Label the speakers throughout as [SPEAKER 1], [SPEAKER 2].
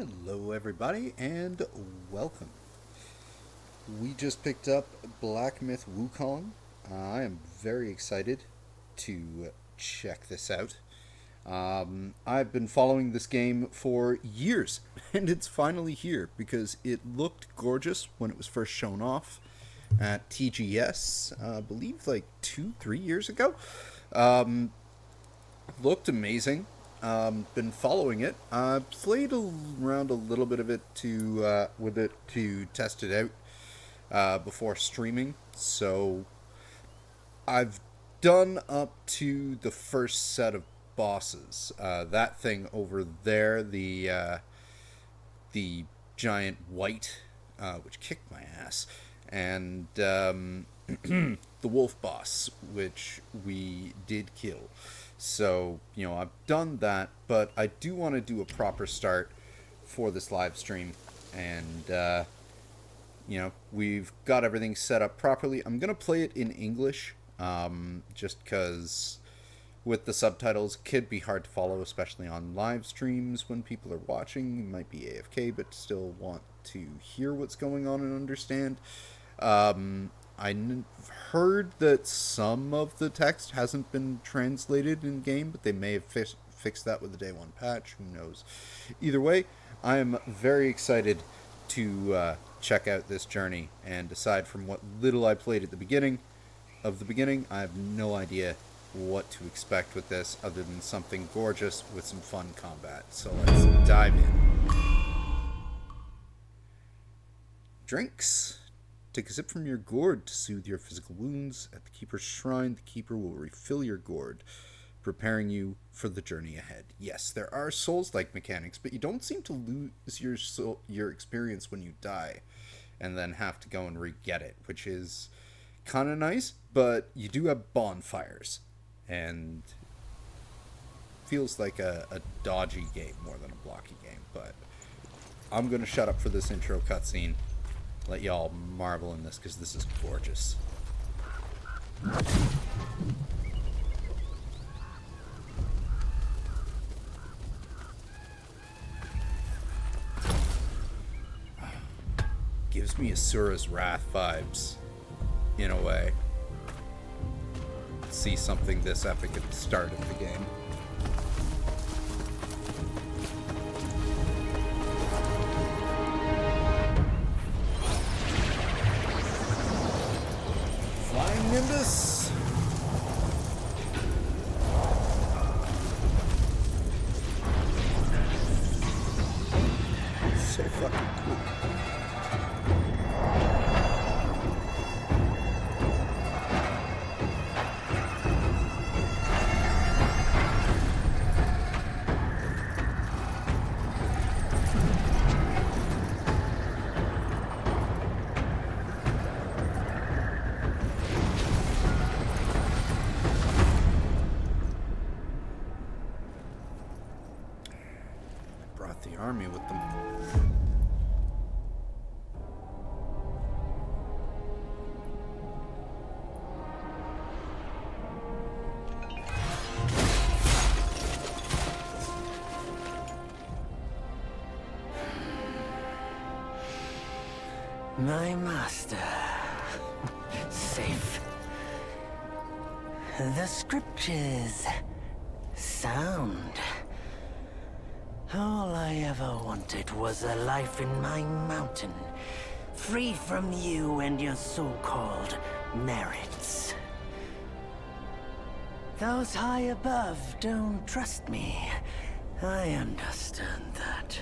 [SPEAKER 1] Hello, everybody, and welcome. We just picked up Black Myth Wukong. I am very excited to check this out. I've been following this game for years, and it's finally here because it looked gorgeous when it was first shown off at TGS, I believe like 3 years ago. Um, Looked amazing. Been following it. Played around a little bit of it to with it to test it out before streaming. So I've done up to the first set of bosses. That thing over there, the giant white, which kicked my ass, and the wolf boss, which we did kill. So, I've done that, but I do want to do a proper start for this live stream. And, we've got everything set up properly. I'm going to play it in English, just because with the subtitles, it could be hard to follow, especially on live streams when people are watching. You might be AFK, but still want to hear what's going on and understand. I heard that some of the text hasn't been translated in game, but they may have fixed that with the day one patch. Who knows? Either way, I am very excited to check out this journey. And aside from what little I played at the beginning, I have no idea what to expect with this other than something gorgeous with some fun combat. So let's dive in. Drinks. Take a sip from your gourd to soothe your physical wounds. At the Keeper's Shrine, the Keeper will refill your gourd, preparing you for the journey ahead. Yes, there are Souls-like mechanics, but you don't seem to lose your experience when you die, and then have to go and re-get it, which is kind of nice, but you do have bonfires, and feels like a dodgy game more than a blocky game, but I'm going to shut up for this intro cutscene. Let y'all marvel in this because this is gorgeous. Gives me Asura's Wrath vibes, in a way. See something this epic at the start of the game. Nimbus. So fucking cool. The army with them.
[SPEAKER 2] My master. Safe. The scriptures. Sound. All I ever wanted was a life in my mountain, free from you and your so-called merits. Those high above don't trust me. I understand that.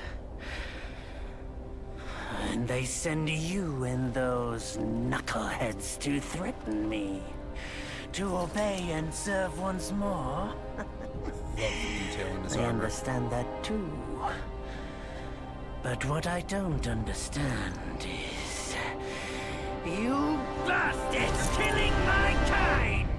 [SPEAKER 2] And they send you and those knuckleheads to threaten me. To obey and serve once more. I understand that too. But what I don't understand is... you bastards killing my kind!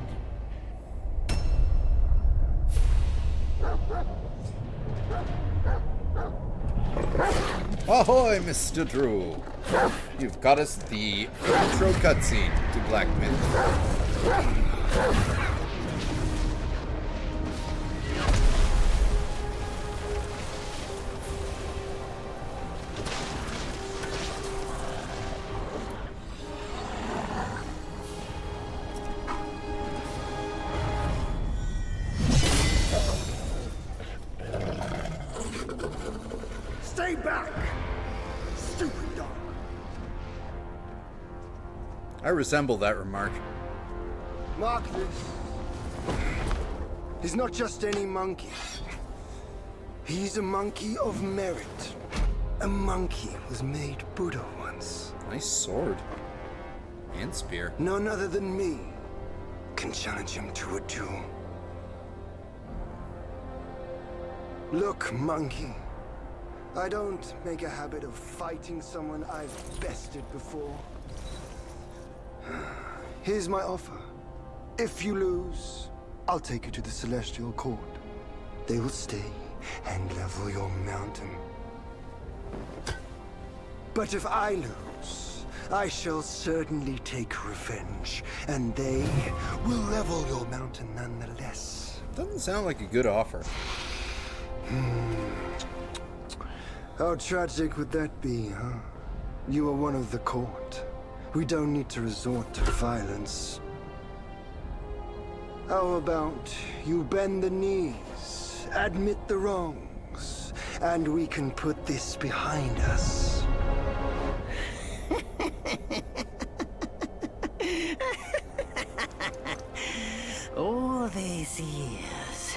[SPEAKER 1] Ahoy, Mr. Drew! You've got us the intro cutscene to Black Myth.
[SPEAKER 3] Stay back! Stupid dog.
[SPEAKER 1] I resemble that remark.
[SPEAKER 3] Mark this. He's not just any monkey. He's a monkey of merit. A monkey was made Buddha once.
[SPEAKER 1] Nice sword. And spear.
[SPEAKER 3] None other than me can challenge him to a duel. Look, monkey. I don't make a habit of fighting someone I've bested before. Here's my offer. If you lose, I'll take you to the Celestial Court. They will stay and level your mountain. But if I lose, I shall certainly take revenge, and they will level your mountain nonetheless.
[SPEAKER 1] Doesn't sound like a good offer.
[SPEAKER 3] How tragic would that be, huh? You are one of the court. We don't need to resort to violence. How about you bend the knees, admit the wrongs, and we can put this behind us.
[SPEAKER 2] All these years,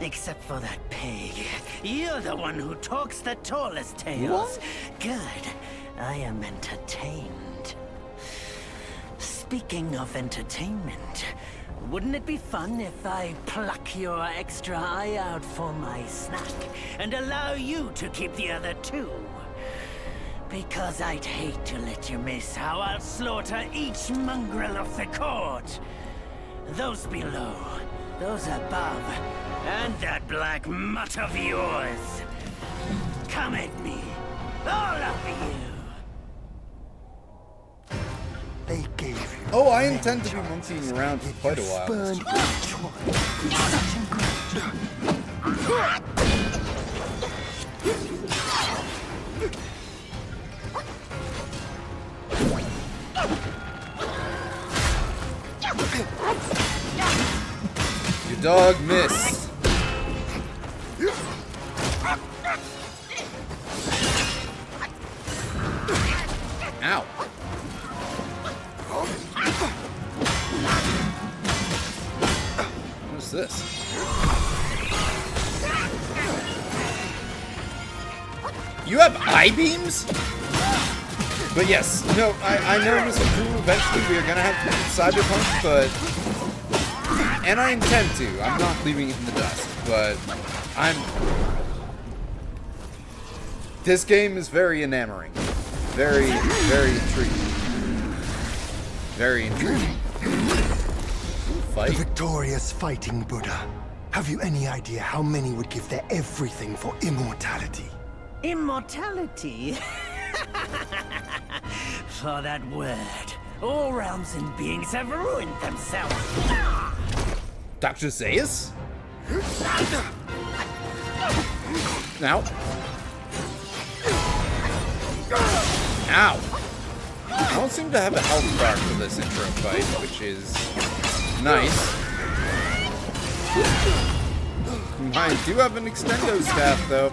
[SPEAKER 2] except for that pig, you're the one who talks the tallest tales. Good. I am entertained. Speaking of entertainment, wouldn't it be fun if I pluck your extra eye out for my snack and allow you to keep the other two? Because I'd hate to let you miss how I'll slaughter each mongrel of the court. Those below, those above, and that black mutt of yours. Come at me, all of you.
[SPEAKER 3] They gave you.
[SPEAKER 1] Oh, I intend to be monkeying around for quite a while.
[SPEAKER 3] Burned each one. Such
[SPEAKER 1] Your dog missed. Ow. What's this? You have eye beams? But yes, no, I know Mr. Crew, eventually we are gonna have Cyberpunk, but... And I intend to. I'm not leaving it in the dust, but I'm... This game is very enamoring. Very, very intriguing. Very intriguing. Fight.
[SPEAKER 3] The victorious fighting Buddha. Have you any idea how many would give their everything for immortality?
[SPEAKER 2] Immortality? For that word, all realms and beings have ruined themselves.
[SPEAKER 1] Dr. Zaius? Ow. Ow. I don't seem to have a health bar for this intro fight, which is nice. I do have an extendo staff, though.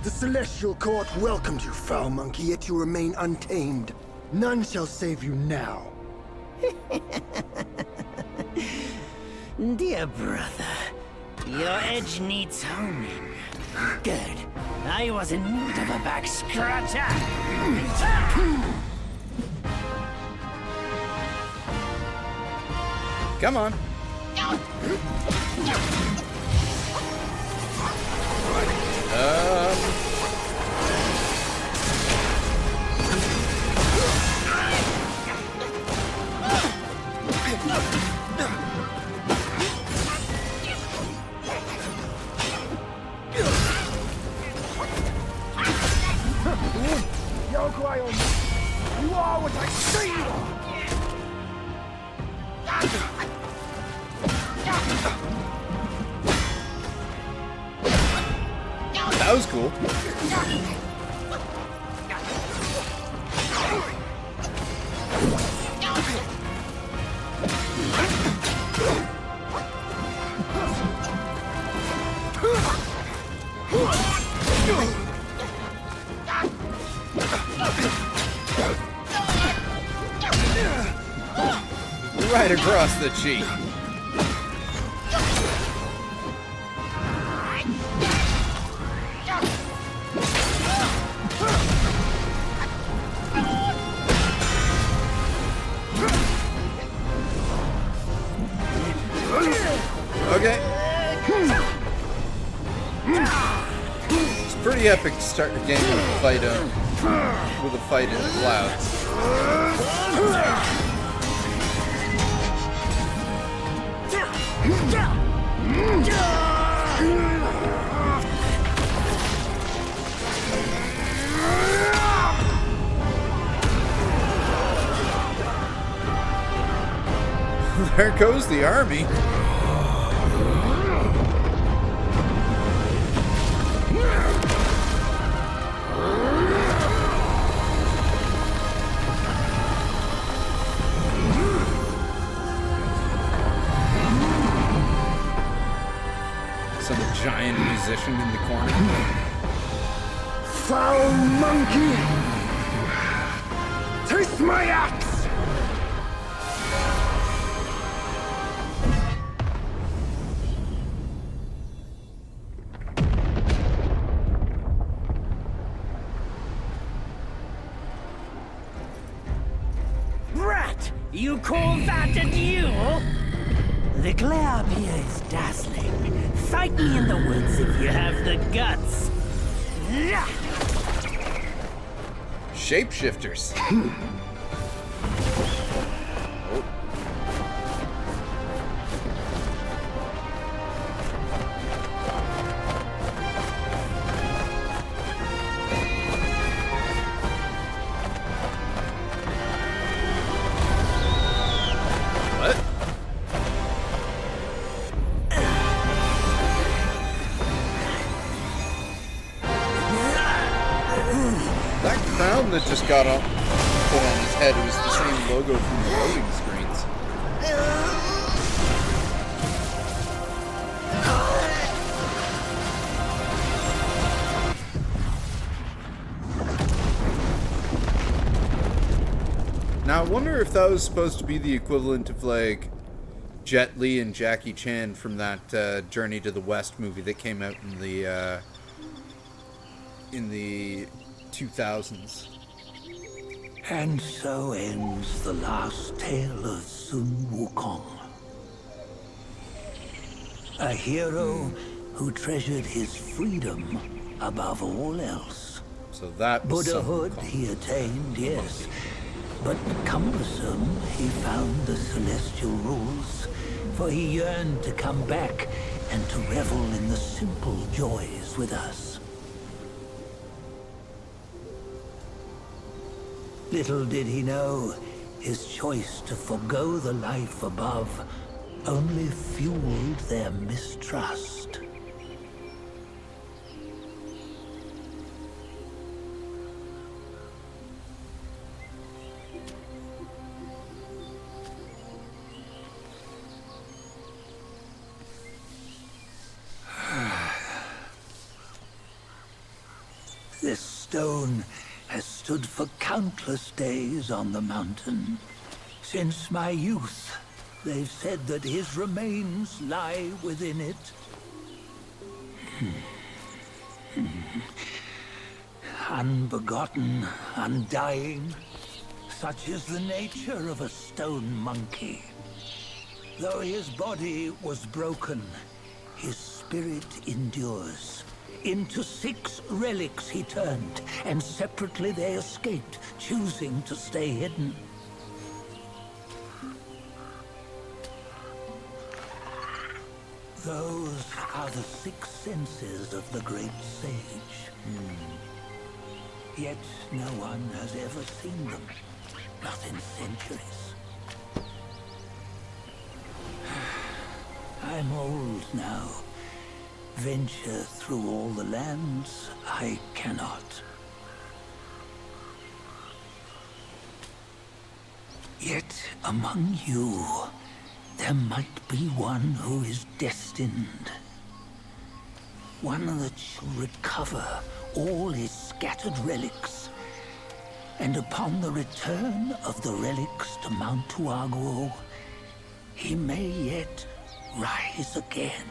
[SPEAKER 3] The Celestial Court welcomed you, foul monkey, yet you remain untamed. None shall save you now.
[SPEAKER 2] Dear brother, your edge needs honing. Good. I was in need of a back scratcher.
[SPEAKER 1] Come on. That was cool. Right across the cheek. Okay. It's pretty epic to start the game with a fight in the clouds. There goes the army. Some giant musician in the corner.
[SPEAKER 3] Foul monkey! Taste my axe!
[SPEAKER 2] Brat! You call that a duel? The glare up here is dazzling. Fight me in the woods if you have the guts.
[SPEAKER 1] Shapeshifters. What? That crown that just got put on his head was the same logo from the loading screens. Now I wonder if that was supposed to be the equivalent of like Jet Li and Jackie Chan from that Journey to the West movie that came out in the 2000s.
[SPEAKER 4] And so ends the last tale of Sun Wukong. A hero who treasured his freedom above all else.
[SPEAKER 1] So that was
[SPEAKER 4] Buddhahood he attained, yes. But cumbersome he found the celestial rules, for he yearned to come back and to revel in the simple joys with us. Little did he know, his choice to forgo the life above only fueled their mistrust. This stone has stood for countless days on the mountain. Since my youth, they've said that his remains lie within it. Unbegotten, undying, such is the nature of a stone monkey. Though his body was broken, his spirit endures. Into 6 relics he turned, and separately they escaped, choosing to stay hidden. Those are the 6 senses of the great sage. Yet no one has ever seen them, not in centuries. I'm old now. venture through all the lands, I cannot. Yet among you, there might be one who is destined. One that shall recover all his scattered relics. And upon the return of the relics to Mount Tuaguo, he may yet rise again.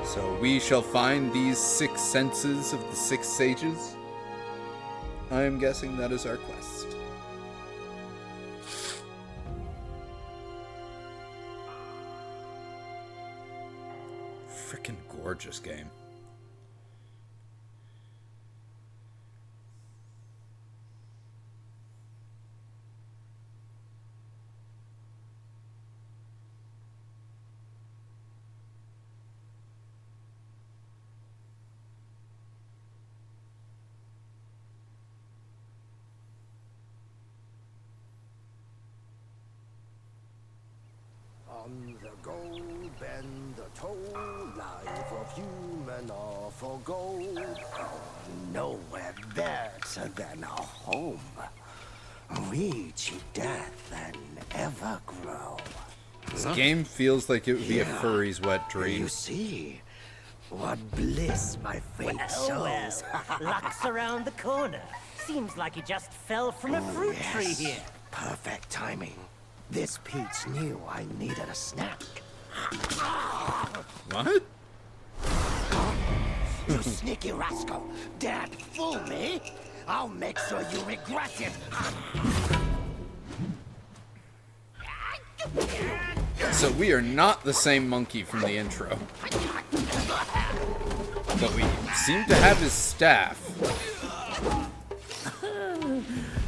[SPEAKER 1] So we shall find these 6 senses of the 6 sages. I am guessing that is our quest. Frickin' gorgeous game.
[SPEAKER 3] On the gold bend the toll, life of human all for gold. Nowhere better than a home. Reach death and ever grow.
[SPEAKER 1] This game feels like it would be a furry's wet dream.
[SPEAKER 3] You see, what bliss my fate shows.
[SPEAKER 2] Luck's around the corner. Seems like he just fell from a fruit tree here.
[SPEAKER 3] Perfect timing. This peach knew I needed a snack.
[SPEAKER 1] What?
[SPEAKER 3] You sneaky rascal! Dare to fool me? I'll make sure you regret it!
[SPEAKER 1] So we are not the same monkey from the intro. But we seem to have his staff.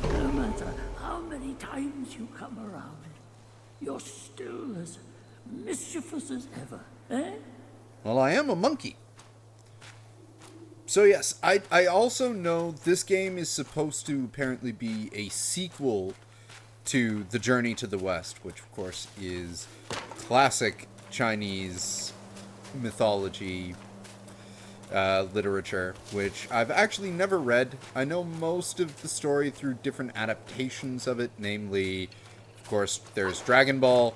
[SPEAKER 4] No matter how many times you come around, you're still as mischievous as ever, eh?
[SPEAKER 1] Well, I am a monkey. So yes, I also know this game is supposed to apparently be a sequel to The Journey to the West, which of course is classic Chinese mythology literature, which I've actually never read. I know most of the story through different adaptations of it, namely, of course, there's Dragon Ball,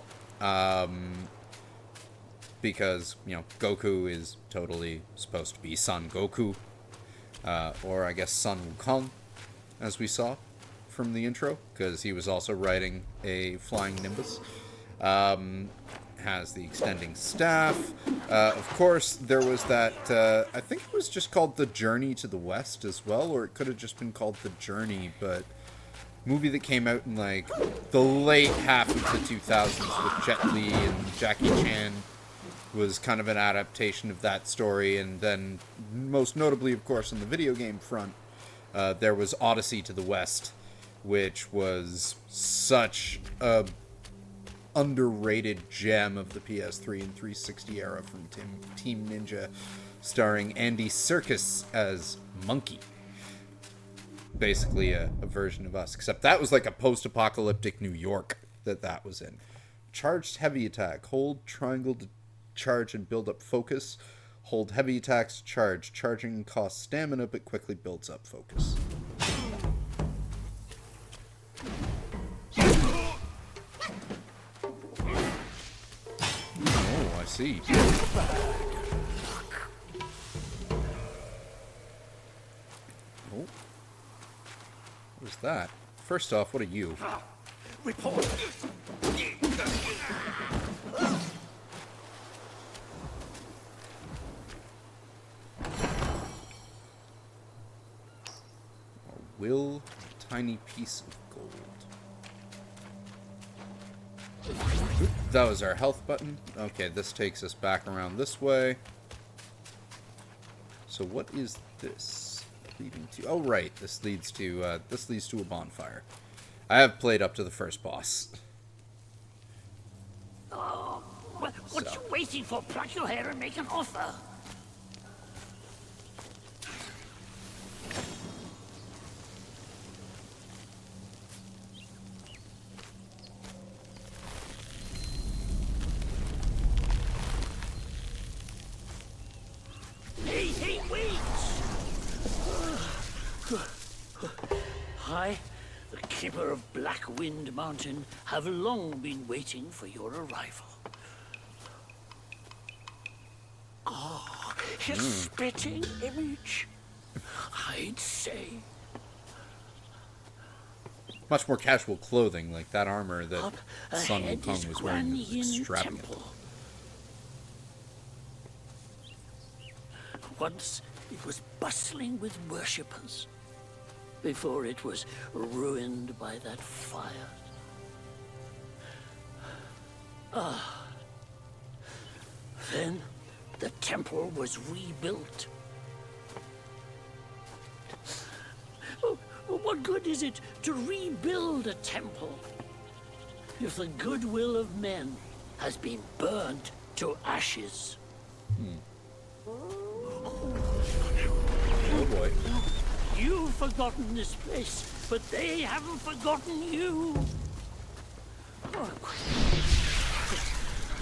[SPEAKER 1] because, you know, Goku is totally supposed to be Son Goku, or I guess Son Wukong, as we saw from the intro, because he was also riding a flying Nimbus. Has the extending staff. Of course, there was that, I think it was just called The Journey to the West as well, or it could have just been called The Journey, but movie that came out in, like, the late half of the 2000s with Jet Li and Jackie Chan was kind of an adaptation of that story, and then, most notably, of course, on the video game front, there was Odyssey to the West, which was such a underrated gem of the PS3 and 360 era from Team Ninja, starring Andy Serkis as Monkey. Basically a version of us, except that was like a post-apocalyptic New York that was in. Charged heavy attack. Hold triangle to charge and build up focus. Hold heavy attacks to charge. Charging costs stamina but quickly builds up focus. Oh, I see. Oh. What is that? First off, what are you?
[SPEAKER 3] Report!
[SPEAKER 1] Will, tiny piece of gold. Oop, that was our health button. Okay, this takes us back around this way. So what is this leading to? Oh, right. This leads to a bonfire. I have played up to the first boss.
[SPEAKER 2] Oh, what you waiting for? Pluck your hair and make an offer. I, the keeper of Black Wind Mountain, have long been waiting for your arrival. Ah, his spitting image, I'd say.
[SPEAKER 1] Much more casual clothing, like that armor that
[SPEAKER 2] Up
[SPEAKER 1] Sun
[SPEAKER 2] ahead is
[SPEAKER 1] Wukong was wearing was
[SPEAKER 2] Guanyin
[SPEAKER 1] extravagant.
[SPEAKER 2] Temple. Once it was bustling with worshippers, before it was ruined by that fire. Then the temple was rebuilt. Oh, what good is it to rebuild a temple if the goodwill of men has been burnt to ashes?
[SPEAKER 1] Oh boy.
[SPEAKER 2] You've forgotten this place, but they haven't forgotten you. Oh,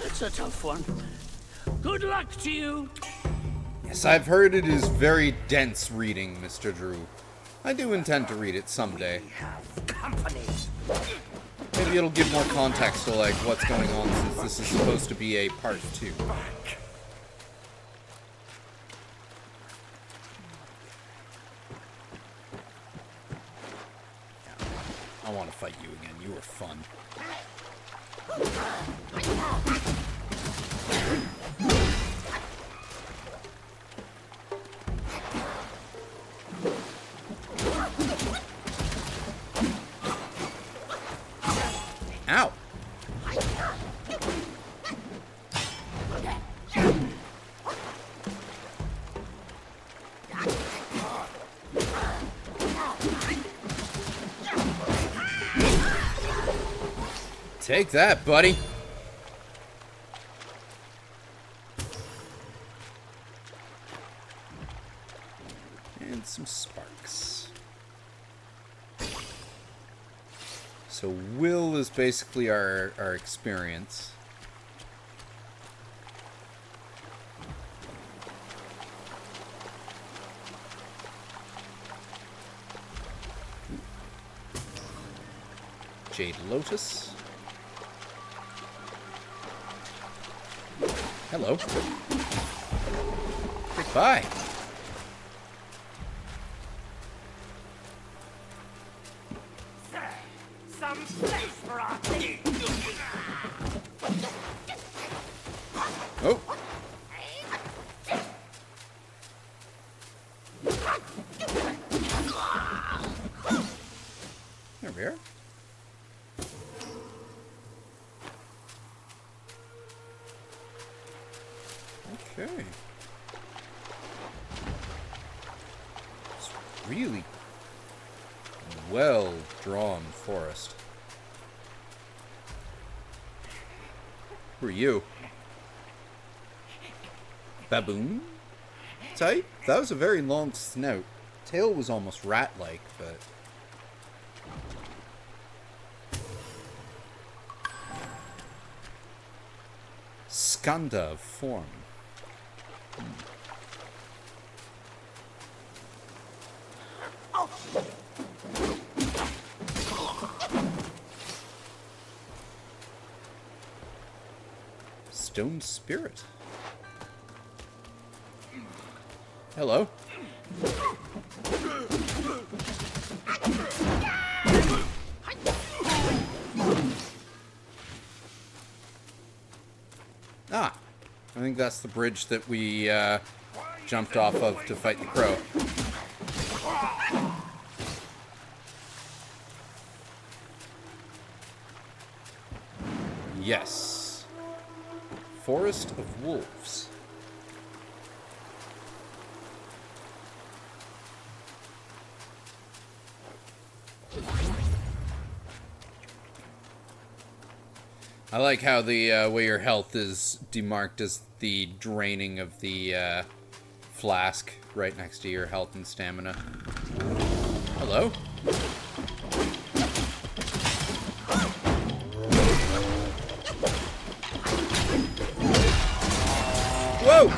[SPEAKER 2] that's a tough one. Good luck to you.
[SPEAKER 1] Yes, I've heard it is very dense reading, Mr. Drew. I do intend to read it someday. Maybe it'll give more context to, like, what's going on, since this is supposed to be a part 2. I want to fight you again. You were fun. Ow! Take that, buddy. And some sparks. So will is basically our experience. Jade Lotus. Hello. Goodbye.
[SPEAKER 2] Some space for our team.
[SPEAKER 1] Oh. There we are. Okay. It's really well drawn forest. Who are you? Baboon? Type? That was a very long snout. Tail was almost rat-like, but... Skanda of form. Stone Spirit. Hello. Ah, I think that's the bridge that we jumped off of to fight the crow. Yes. Forest of Wolves. I like how the way your health is demarked as the draining of the flask right next to your health and stamina. Hello? Whoa!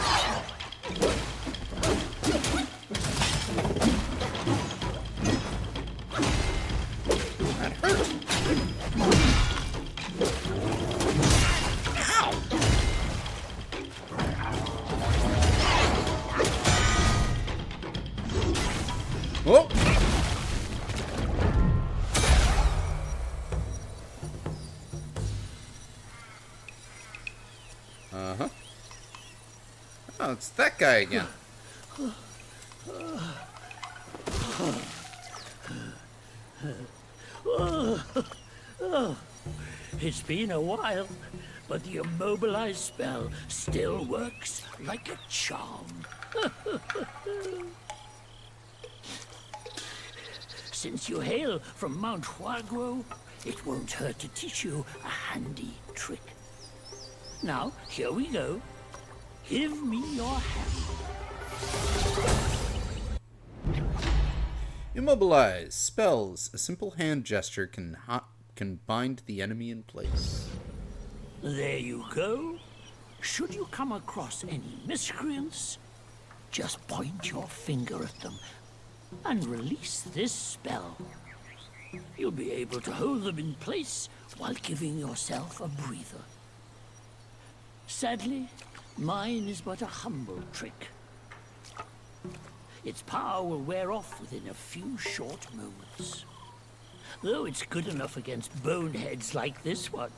[SPEAKER 1] Oh! Uh-huh. Oh, it's that guy again.
[SPEAKER 5] It's been a while, but the immobilized spell still works like a charm. Since you hail from Mount Huagro, it won't hurt to teach you a handy trick. Now, here we go. Give me your hand.
[SPEAKER 1] Immobilize. Spells. A simple hand gesture can bind the enemy in place.
[SPEAKER 5] There you go. Should you come across any miscreants, just point your finger at them and release this spell. You'll be able to hold them in place while giving yourself a breather. Sadly, mine is but a humble trick. Its power will wear off within a few short moments. Though it's good enough against boneheads like this one.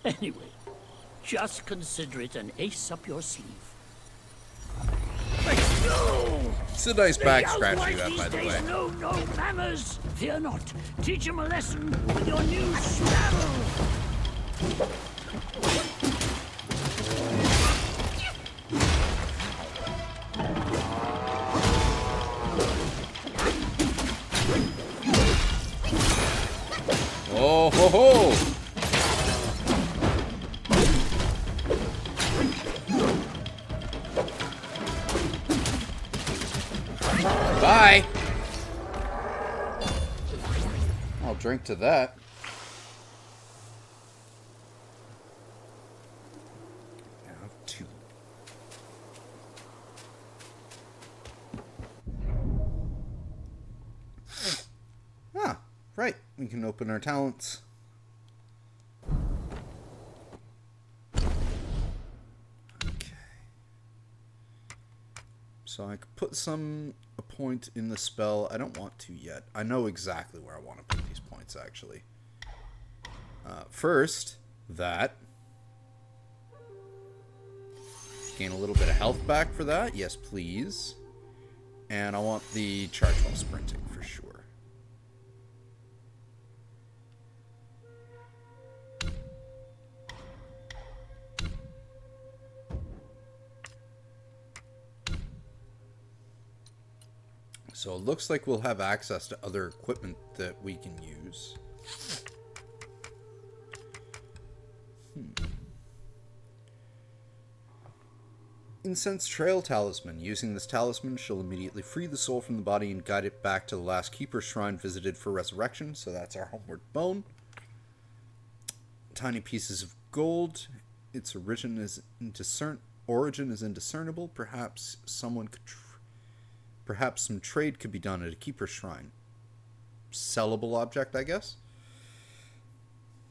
[SPEAKER 5] Anyway, just consider it an ace up your sleeve.
[SPEAKER 1] It's a nice back scratch you have, by the way.
[SPEAKER 5] No manners. Fear not. Teach him a lesson with your new spell.
[SPEAKER 1] Oh ho ho! Bye! I'll drink to that. Now two. Ah, right. We can open our talents. So I could put a point in the spell. I don't want to yet. I know exactly where I want to put these points, actually. First, that. Gain a little bit of health back for that. Yes, please. And I want the charge while sprinting, for sure. So it looks like we'll have access to other equipment that we can use. Incense Trail Talisman. Using this talisman, she'll immediately free the soul from the body and guide it back to the last Keeper's Shrine visited for resurrection. So that's our homeward bone. Tiny pieces of gold. Its origin is indiscernible. Perhaps someone could... Perhaps some trade could be done at a Keeper's Shrine. Sellable object, I guess?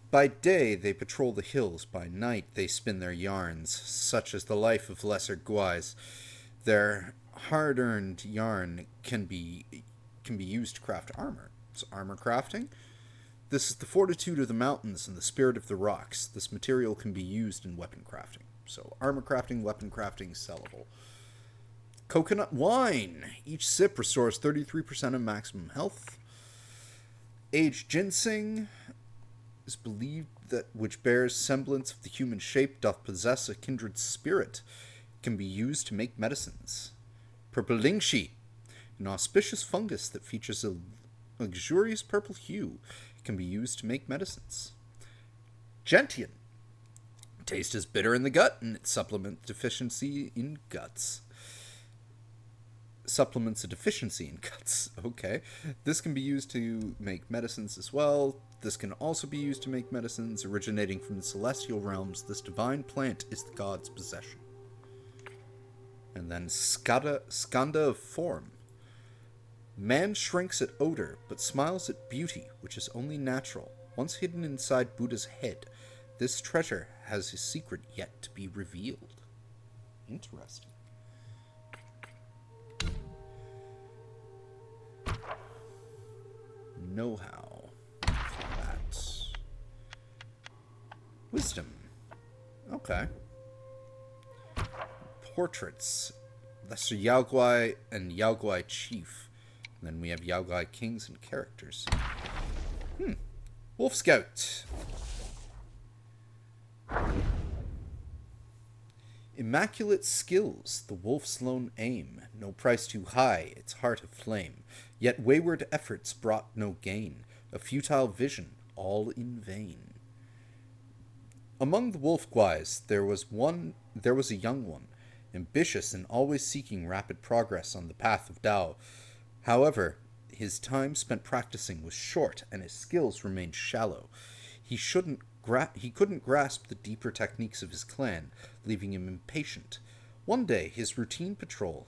[SPEAKER 1] By day, they patrol the hills. By night, they spin their yarns, such as the life of lesser guais. Their hard-earned yarn can be used to craft armor. So armor crafting? This is the fortitude of the mountains and the spirit of the rocks. This material can be used in weapon crafting. So armor crafting, weapon crafting, sellable. Coconut wine. Each sip restores 33% of maximum health. Aged ginseng is believed that which bears semblance of the human shape doth possess a kindred spirit. It can be used to make medicines. Purple lingxi. An auspicious fungus that features a luxurious purple hue. It can be used to make medicines. Gentian. Taste is bitter in the gut and it supplements deficiency in guts. Supplements a deficiency in guts. Okay. This can be used to make medicines as well. This can also be used to make medicines. Originating from the celestial realms, this divine plant is the god's possession. And then Skanda of form. Man shrinks at odor, but smiles at beauty, which is only natural. Once hidden inside Buddha's head, this treasure has a secret yet to be revealed. Interesting. know-how. That. Wisdom. Okay. Portraits. Lesser Yaoguai and Yaoguai Chief. And then we have Yaoguai Kings and characters. Wolf Scout. Immaculate skills, the wolf's lone aim. No price too high, its heart aflame. Yet wayward efforts brought no gain. A futile vision, all in vain. Among the wolf guais, there was a young one, ambitious and always seeking rapid progress on the path of Dao. However, his time spent practicing was short, and his skills remained shallow. He couldn't grasp the deeper techniques of his clan, leaving him impatient. One day, during his routine patrol,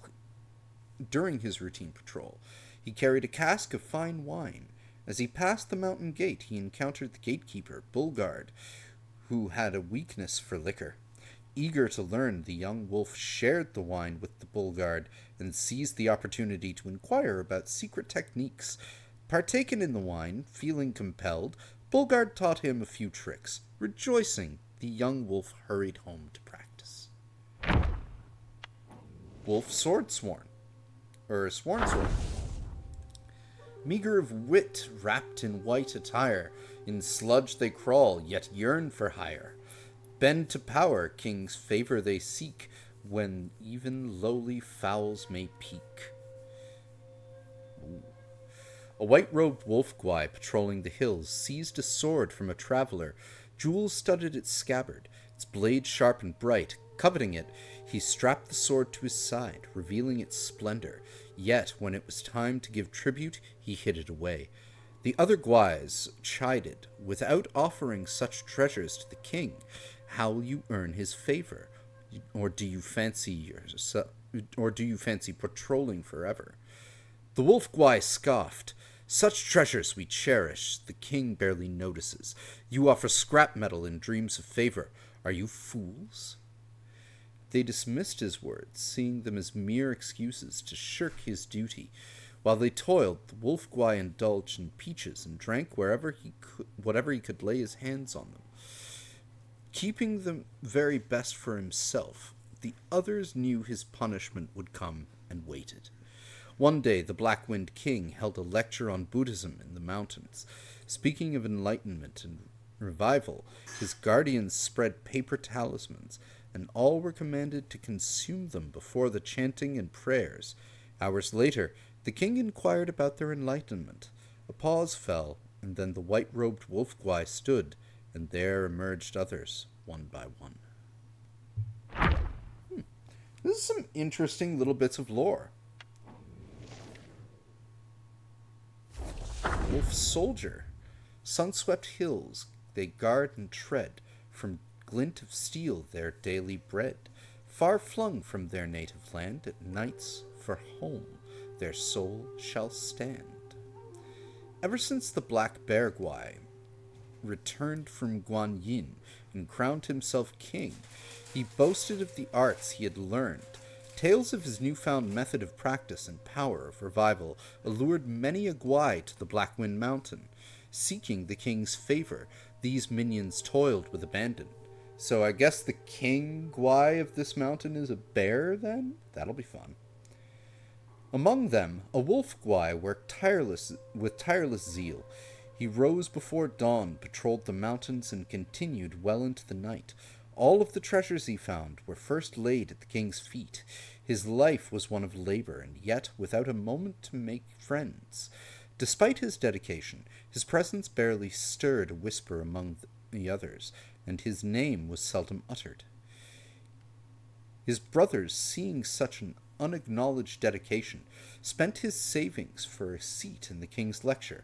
[SPEAKER 1] he carried a cask of fine wine. As he passed the mountain gate, he encountered the gatekeeper, Bulgard, who had a weakness for liquor. Eager to learn, the young wolf shared the wine with the Bulgard and seized the opportunity to inquire about secret techniques. Partaken in the wine, feeling compelled, Bulgard taught him a few tricks. Rejoicing, the young wolf hurried home to practice. Wolf Sworn. Meager of wit, wrapped in white attire, in sludge they crawl, yet yearn for hire. Bend to power, king's favor they seek, when even lowly fowls may peek. A white-robed wolf guai patrolling the hills seized a sword from a traveler. Jewels studded its scabbard, its blade sharp and bright. Coveting it, he strapped the sword to his side, revealing its splendor. Yet, when it was time to give tribute, he hid it away. The other guais chided, "Without offering such treasures to the king, how will you earn his favor? Or do you fancy patrolling forever?" The wolf guai scoffed. "Such treasures we cherish, the king barely notices. You offer scrap metal in dreams of favor. Are you fools?" They dismissed his words, seeing them as mere excuses to shirk his duty. While they toiled, the wolf guai indulged in peaches and drank whatever he could lay his hands on them. Keeping the very best for himself, the others knew his punishment would come and waited. One day, the Black Wind King held a lecture on Buddhism in the mountains. Speaking of enlightenment and revival, his guardians spread paper talismans, and all were commanded to consume them before the chanting and prayers. Hours later, the king inquired about their enlightenment. A pause fell, and then the white-robed wolf guai stood, and there emerged others, one by one. This is some interesting little bits of lore. Wolf Soldier. Sun-swept hills they guard and tread, from glint of steel their daily bread. Far flung from their native land, at nights for home their soul shall stand. Ever since the Black Bear Guai returned from Guanyin and crowned himself king, he boasted of the arts he had learned. Tales of his newfound method of practice and power of revival allured many a guai to the Black Wind Mountain. Seeking the king's favor, these minions toiled with abandon. So I guess the king guai of this mountain is a bear, then? That'll be fun. Among them, a wolf guai worked with tireless zeal. He rose before dawn, patrolled the mountains, and continued well into the night. All of the treasures he found were first laid at the king's feet. His life was one of labor, and yet without a moment to make friends. Despite his dedication, his presence barely stirred a whisper among the others, and his name was seldom uttered. His brothers, seeing such an unacknowledged dedication, spent his savings for a seat in the king's lecture.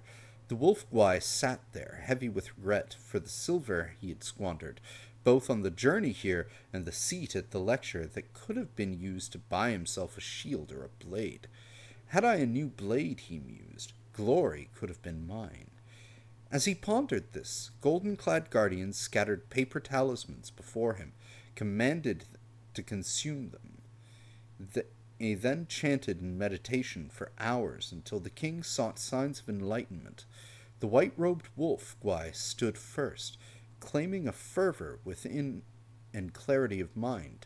[SPEAKER 1] The wolf guai sat there, heavy with regret for the silver he had squandered, both on the journey here and the seat at the lecture that could have been used to buy himself a shield or a blade. Had I a new blade, he mused, glory could have been mine. As he pondered this, golden-clad guardians scattered paper talismans before him, commanded to consume them. He then chanted in meditation for hours until the king sought signs of enlightenment. The white-robed wolf Gwai stood first, claiming a fervor within and clarity of mind.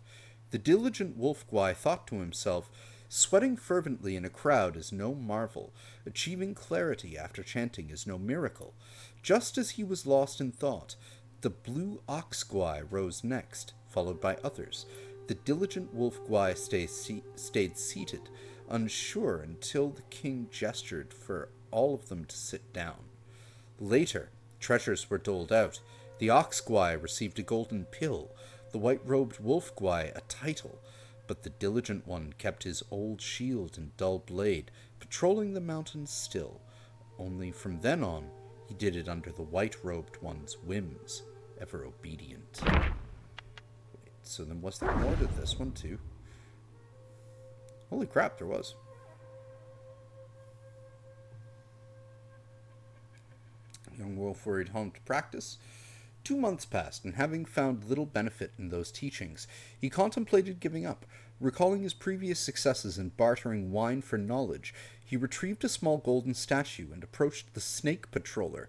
[SPEAKER 1] The diligent wolf Gwai thought to himself, sweating fervently in a crowd is no marvel, achieving clarity after chanting is no miracle. Just as he was lost in thought, the blue ox Gwai rose next, followed by others. The diligent wolf Gwai stayed seated, unsure until the king gestured for all of them to sit down. Later, treasures were doled out. The ox Gwai received a golden pill, the white-robed wolf Gwai a title, but the diligent one kept his old shield and dull blade, patrolling the mountains still. Only from then on, he did it under the white-robed one's whims, ever obedient. So then was there more to this one, too? Holy crap, there was. Young wolf hurried home to practice. 2 months passed, and having found little benefit in those teachings, he contemplated giving up. Recalling his previous successes in bartering wine for knowledge, he retrieved a small golden statue and approached the snake patroller.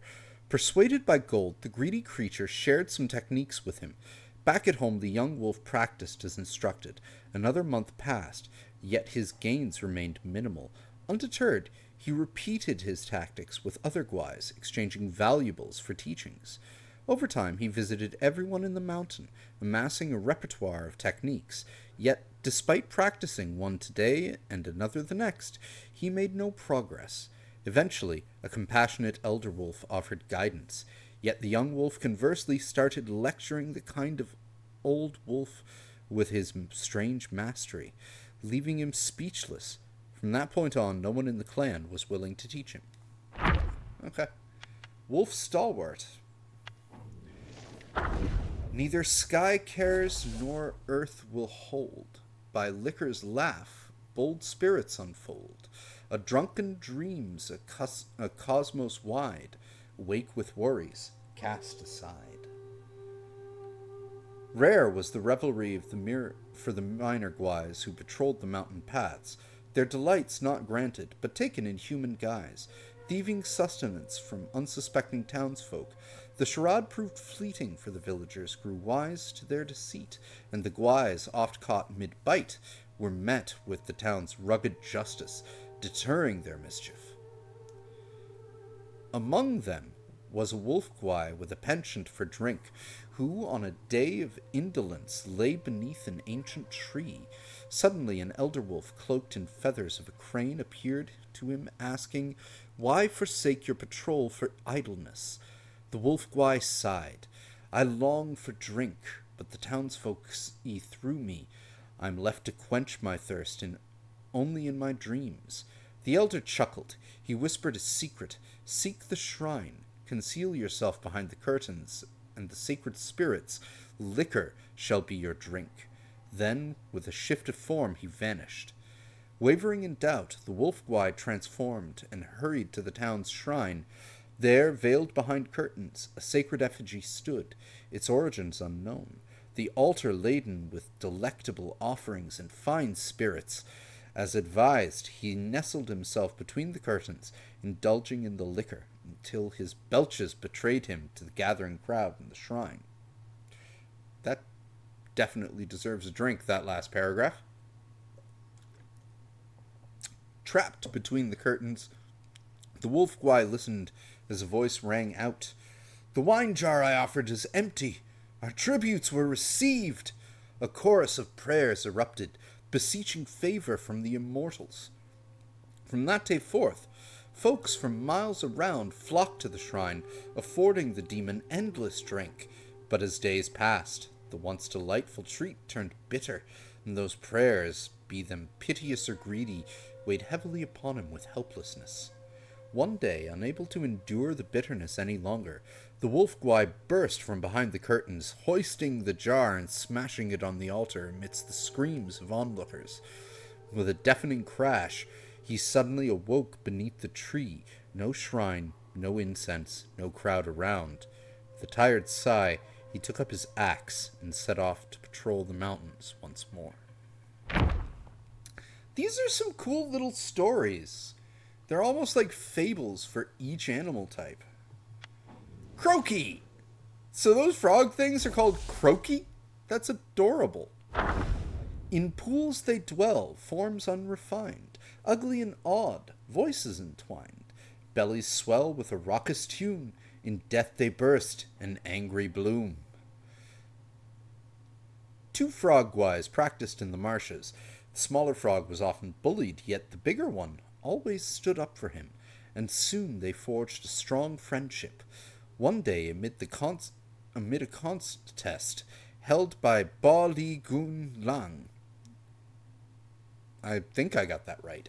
[SPEAKER 1] Persuaded by gold, the greedy creature shared some techniques with him. Back at home, the young wolf practiced as instructed. Another month passed, yet his gains remained minimal. Undeterred, he repeated his tactics with other Gwais, exchanging valuables for teachings. Over time, he visited everyone in the mountain, amassing a repertoire of techniques. Yet, despite practicing one today and another the next, he made no progress. Eventually, a compassionate elder wolf offered guidance. Yet the young wolf conversely started lecturing the kind of old wolf with his strange mastery, leaving him speechless. From that point on, no one in the clan was willing to teach him. Okay. Wolf Stalwart. Neither sky cares nor earth will hold. By liquor's laugh, bold spirits unfold. A drunken dreams a cosmos wide. Wake with worries, cast aside. Rare was the revelry of for the minor Gwais who patrolled the mountain paths, their delights not granted, but taken in human guise, thieving sustenance from unsuspecting townsfolk. The charade proved fleeting, for the villagers grew wise to their deceit, and the Gwais, oft caught mid-bite, were met with the town's rugged justice, deterring their mischief. Among them was a wolf Gwai with a penchant for drink, who on a day of indolence lay beneath an ancient tree. Suddenly an elder wolf, cloaked in feathers of a crane, appeared to him, asking, "Why forsake your patrol for idleness?" The wolf Gwai sighed. "I long for drink, but the townsfolk see through me. I'm left to quench my thirst only in my dreams." The elder chuckled. He whispered a secret. "Seek the shrine. Conceal yourself behind the curtains, and the sacred spirits. Liquor shall be your drink." Then, with a shift of form, he vanished. Wavering in doubt, the wolf Gwai transformed and hurried to the town's shrine. There, veiled behind curtains, a sacred effigy stood, its origins unknown, the altar laden with delectable offerings and fine spirits. As advised, he nestled himself between the curtains, indulging in the liquor, until his belches betrayed him to the gathering crowd in the shrine. That definitely deserves a drink, that last paragraph. Trapped between the curtains, the wolf Gwai listened as a voice rang out. "The wine jar I offered is empty. Our tributes were received." A chorus of prayers erupted, beseeching favor from the immortals. From that day forth, folks from miles around flocked to the shrine, affording the demon endless drink. But as days passed, the once delightful treat turned bitter, and those prayers, be them piteous or greedy, weighed heavily upon him with helplessness. One day, unable to endure the bitterness any longer, the wolf Gwai burst from behind the curtains, hoisting the jar and smashing it on the altar amidst the screams of onlookers. With a deafening crash, he suddenly awoke beneath the tree. No shrine, no incense, no crowd around. With a tired sigh, he took up his axe and set off to patrol the mountains once more. These are some cool little stories. They're almost like fables for each animal type. Croaky! So those frog things are called croaky? That's adorable. In pools they dwell, forms unrefined, ugly and odd, voices entwined. Bellies swell with a raucous tune, in death they burst, an angry bloom. Two frog-wise practiced in the marshes. The smaller frog was often bullied, yet the bigger one always stood up for him, and soon they forged a strong friendship. One day, amid a contest held by Ba Li Gun Lang, I think I got that right,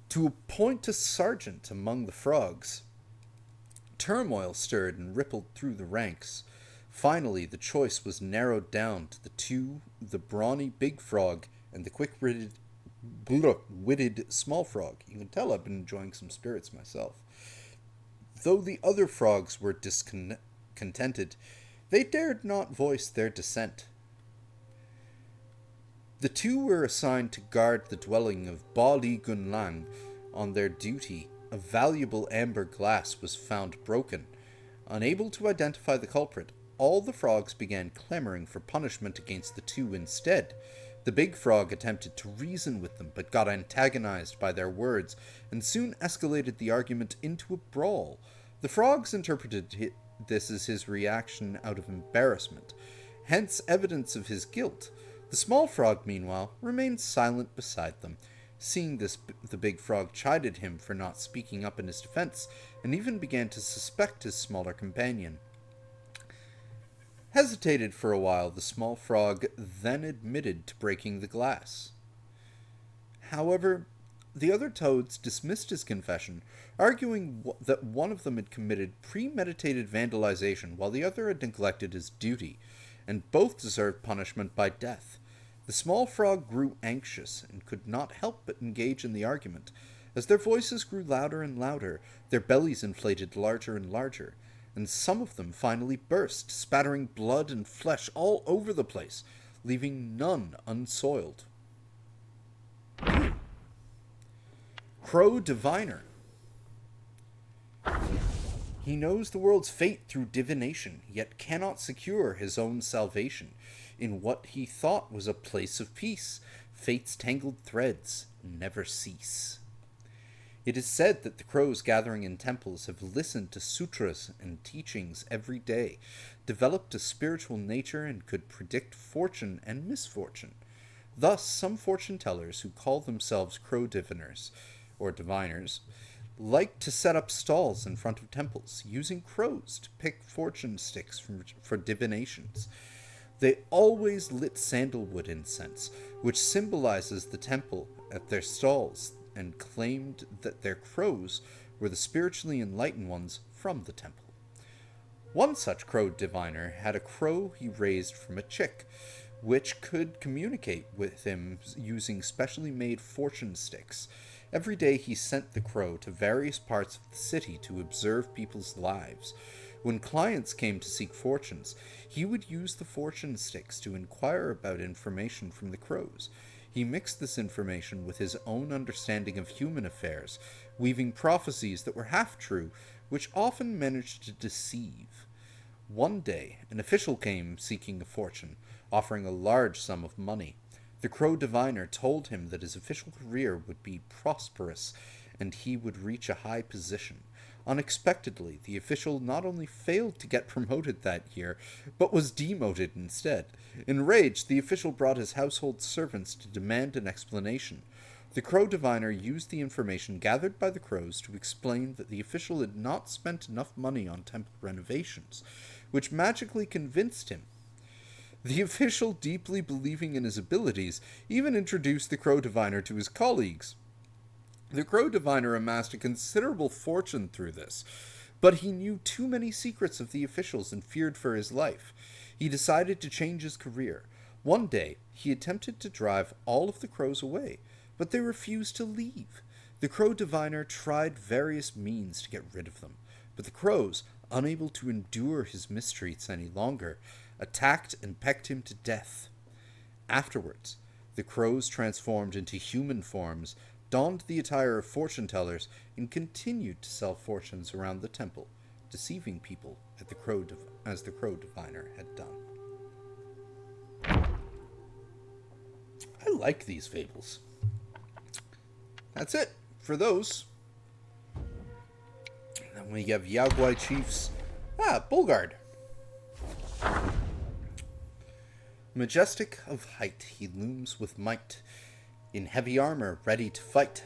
[SPEAKER 1] to appoint a sergeant among the frogs, turmoil stirred and rippled through the ranks. Finally, the choice was narrowed down to the brawny big frog and the quick-witted small frog. You can tell I've been enjoying some spirits myself. Though the other frogs were discontented, they dared not voice their dissent. The two were assigned to guard the dwelling of Ba Li Gun Lang. On their duty, a valuable amber glass was found broken. Unable to identify the culprit, all the frogs began clamoring for punishment against the two instead. The big frog attempted to reason with them, but got antagonized by their words, and soon escalated the argument into a brawl. The frogs interpreted this as his reaction out of embarrassment, hence evidence of his guilt. The small frog, meanwhile, remained silent beside them. Seeing this, the big frog chided him for not speaking up in his defense, and even began to suspect his smaller companion. Hesitated for a while, the small frog then admitted to breaking the glass. However, the other toads dismissed his confession, arguing that one of them had committed premeditated vandalization while the other had neglected his duty, and both deserved punishment by death. The small frog grew anxious and could not help but engage in the argument. As their voices grew louder and louder, their bellies inflated larger and larger, and some of them finally burst, spattering blood and flesh all over the place, leaving none unsoiled. Crow Diviner. He knows the world's fate through divination, yet cannot secure his own salvation. In what he thought was a place of peace, fate's tangled threads never cease. It is said that the crows gathering in temples have listened to sutras and teachings every day, developed a spiritual nature, and could predict fortune and misfortune. Thus, some fortune tellers who call themselves crow diviners, or diviners, like to set up stalls in front of temples, using crows to pick fortune sticks for divinations. They always lit sandalwood incense, which symbolizes the temple, at their stalls, and claimed that their crows were the spiritually enlightened ones from the temple. One such crow diviner had a crow he raised from a chick, which could communicate with him using specially made fortune sticks. Every day he sent the crow to various parts of the city to observe people's lives. When clients came to seek fortunes, he would use the fortune sticks to inquire about information from the crows. He mixed this information with his own understanding of human affairs, weaving prophecies that were half true, which often managed to deceive. One day, an official came seeking a fortune, offering a large sum of money. The crow diviner told him that his official career would be prosperous, and he would reach a high position. Unexpectedly, the official not only failed to get promoted that year, but was demoted instead. Enraged, the official brought his household servants to demand an explanation. The crow diviner used the information gathered by the crows to explain that the official had not spent enough money on temple renovations, which magically convinced him. The official, deeply believing in his abilities, even introduced the crow diviner to his colleagues. The crow diviner amassed a considerable fortune through this, but he knew too many secrets of the officials and feared for his life. He decided to change his career. One day, he attempted to drive all of the crows away, but they refused to leave. The crow diviner tried various means to get rid of them, but the crows, unable to endure his mistreats any longer, attacked and pecked him to death. Afterwards, The crows transformed into human forms, donned the attire of fortune tellers, and continued to sell fortunes around the temple, deceiving people as the crow diviner had done. I like these fables. That's it for those. Then we have Yaogwai chiefs. Bulgard. Majestic of height, he looms with might, in heavy armor, ready to fight.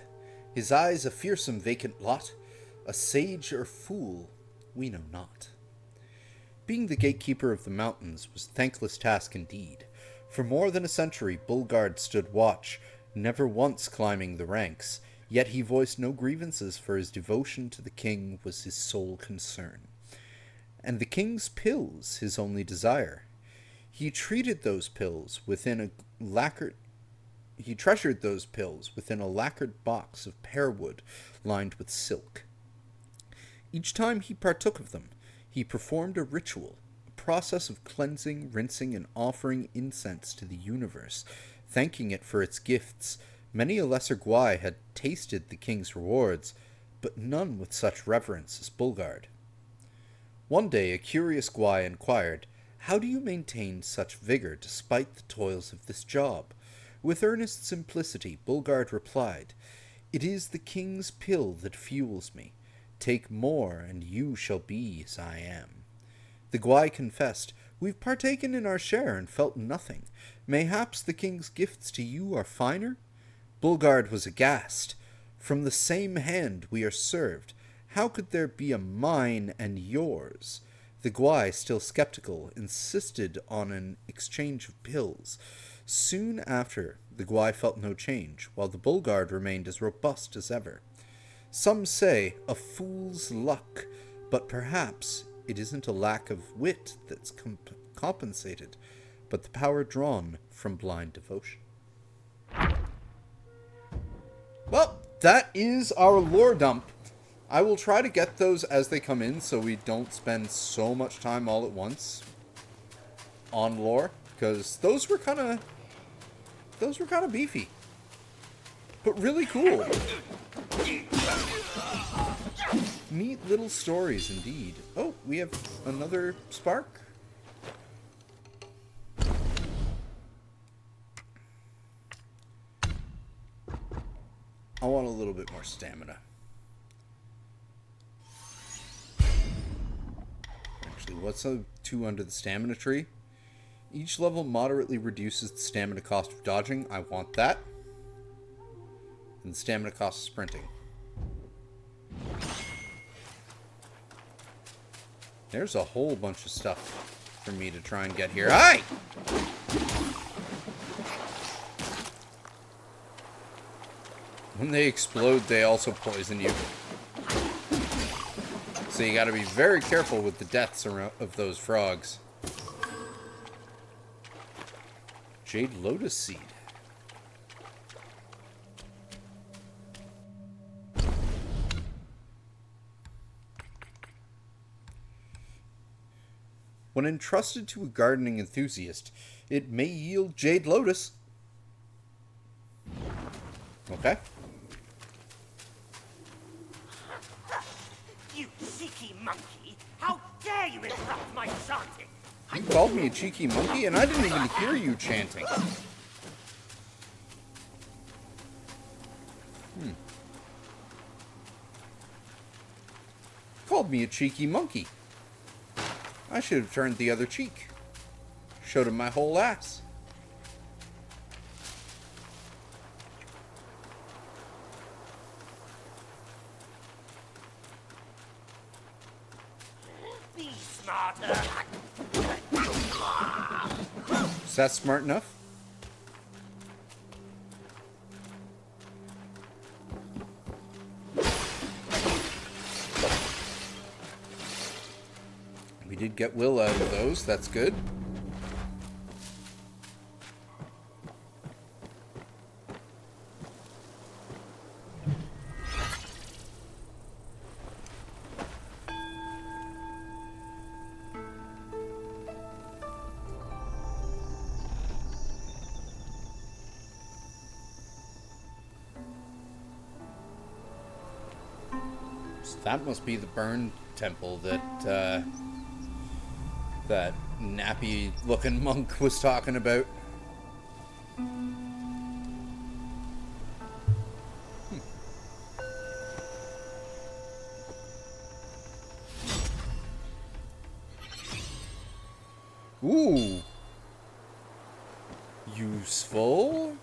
[SPEAKER 1] His eyes a fearsome vacant lot, a sage or fool, we know not. Being the gatekeeper of the mountains was thankless task indeed. For more than a century, Bulgard stood watch, never once climbing the ranks, yet he voiced no grievances, for his devotion to the king was his sole concern. And the king's pills his only desire. He treasured those pills within a lacquered box of pear wood lined with silk. Each time he partook of them, he performed a ritual, a process of cleansing, rinsing, and offering incense to the universe, thanking it for its gifts. Many a lesser Gwai had tasted the king's rewards, but none with such reverence as Bulgard. One day a curious Gwai inquired, "How do you maintain such vigor despite the toils of this job?" With earnest simplicity, Bulgard replied, "It is the king's pill that fuels me. Take more, and you shall be as I am." The Gwai confessed, "We've partaken in our share and felt nothing. Mayhaps the king's gifts to you are finer?" Bulgard was aghast. "From the same hand we are served. How could there be a mine and yours?" The Gwai, still skeptical, insisted on an exchange of pills. Soon after, the Gwai felt no change, while the Bulgard remained as robust as ever. Some say a fool's luck, but perhaps it isn't a lack of wit that's compensated, but the power drawn from blind devotion. Well, that is our lore dump. I will try to get those as they come in so we don't spend so much time all at once on lore, because those were kind of beefy, but really cool. Neat little stories indeed. Oh, we have another spark. I want a little bit more stamina. Actually, what's a 2 under the stamina tree? Each level moderately reduces the stamina cost of dodging. I want that. And the stamina cost of sprinting. There's a whole bunch of stuff for me to try and get here. Hi! When they explode, they also poison you. So you gotta be very careful with the deaths of those frogs. Jade Lotus Seed. When entrusted to a gardening enthusiast, it may yield Jade Lotus. Okay.
[SPEAKER 2] You cheeky monkey! How dare you interrupt my chanting!
[SPEAKER 1] You called me a cheeky monkey, and I didn't even hear you chanting. Called me a cheeky monkey. I should have turned the other cheek. Showed him my whole ass.
[SPEAKER 2] Be smarter!
[SPEAKER 1] Is that smart enough? We did get Will out of those. That's good. That must be the burn temple that that nappy-looking monk was talking about. Ooh. Useful.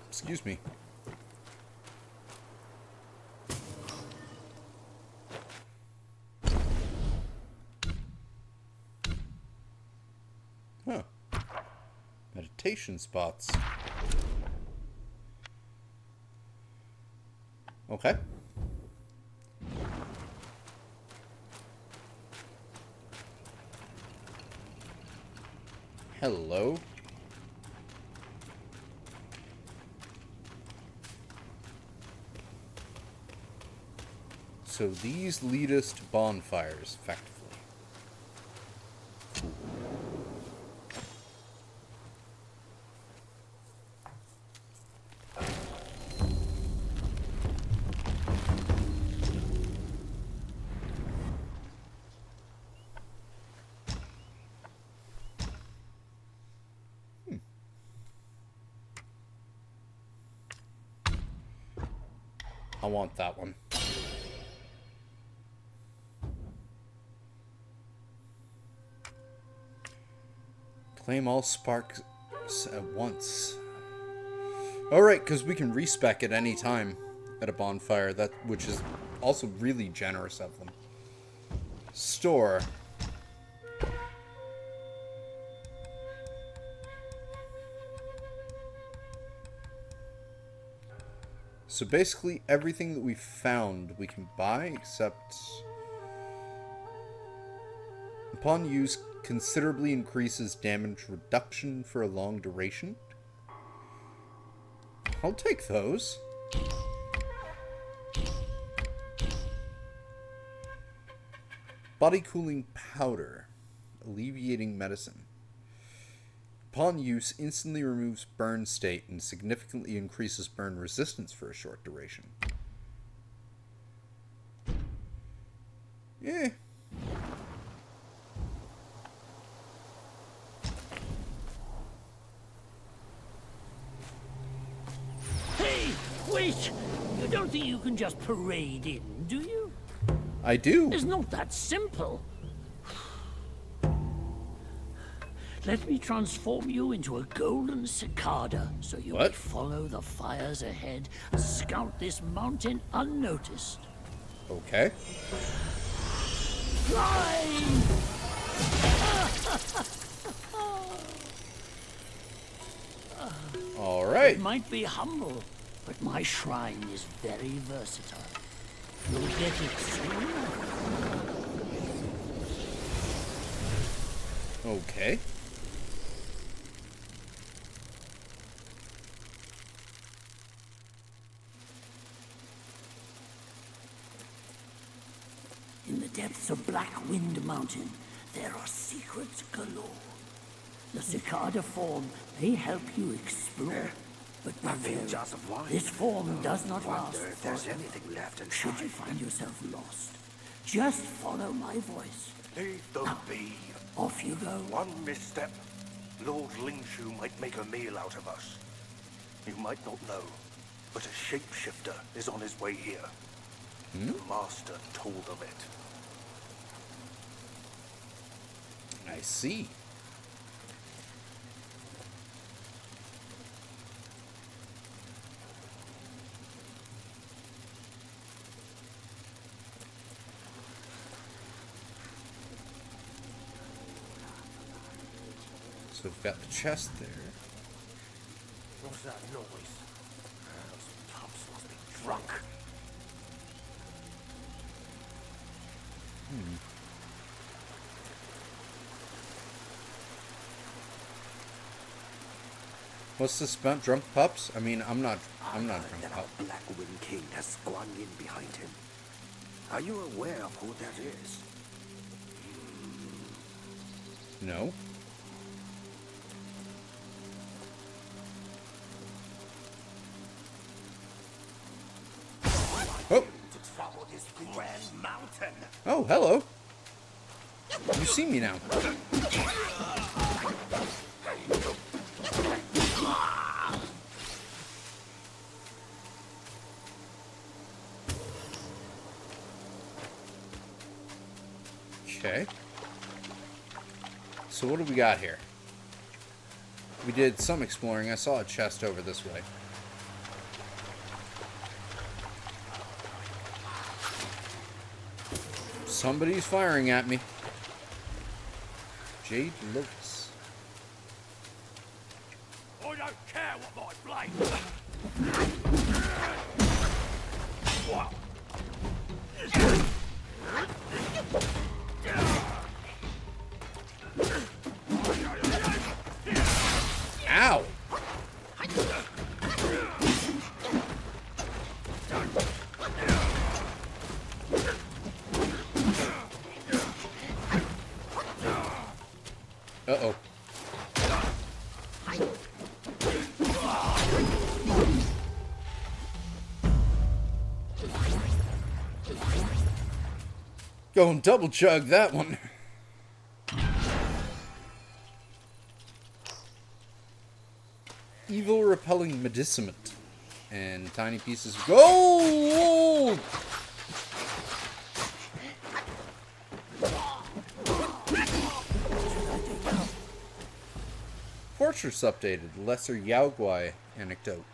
[SPEAKER 1] Excuse me. Huh. Meditation spots. Okay. Hello. So these lead us to bonfires, effectively. Cool. I want that one. Claim all sparks at once. Alright, because we can respec at any time at a bonfire, which is also really generous of them. Store. So basically everything that we found we can buy, except upon use considerably increases damage reduction for a long duration. I'll take those. Body cooling powder, alleviating medicine. Upon use, instantly removes burn state and significantly increases burn resistance for a short duration. Yeah.
[SPEAKER 5] Hey, wait! You don't think you can just parade in, do you?
[SPEAKER 1] I do.
[SPEAKER 5] It's not that simple. Let me transform you into a golden cicada, so you may follow the fires ahead and scout this mountain unnoticed.
[SPEAKER 1] Okay.
[SPEAKER 5] Fly!
[SPEAKER 1] All right.
[SPEAKER 5] It might be humble, but my shrine is very versatile. You'll get it soon.
[SPEAKER 1] Okay.
[SPEAKER 5] In the depths of Black Wind Mountain, there are secrets galore. The cicada form may help you explore, but beware, this form does not last
[SPEAKER 3] If there's
[SPEAKER 5] forever.
[SPEAKER 3] anything left inside.
[SPEAKER 5] Should you find yourself lost, just follow my voice.
[SPEAKER 6] Leave them be.
[SPEAKER 5] Off you go.
[SPEAKER 6] One misstep, Lord Lingshu might make a meal out of us. You might not know, but a shapeshifter is on his way here. The Master told of it.
[SPEAKER 1] I see. So we've got the chest there.
[SPEAKER 6] What's that noise? Those pups must be drunk.
[SPEAKER 1] What's this about drunk pups? I mean, I'm not drunk
[SPEAKER 3] That
[SPEAKER 1] pup.
[SPEAKER 3] our Black Wind King has Guan Yin behind him. Are you aware of who that is?
[SPEAKER 1] No. Oh.
[SPEAKER 6] To travel this grand mountain.
[SPEAKER 1] Oh, hello. You see me now. Okay. So what do we got here? We did some exploring. I saw a chest over this way. Somebody's firing at me. Jade Locus.
[SPEAKER 6] I don't care what my blade.
[SPEAKER 1] Ow! Uh-oh. Go and double chug that one. Evil repelling medicament. And tiny pieces of gold! Fortress updated. Lesser Yao Guai anecdote.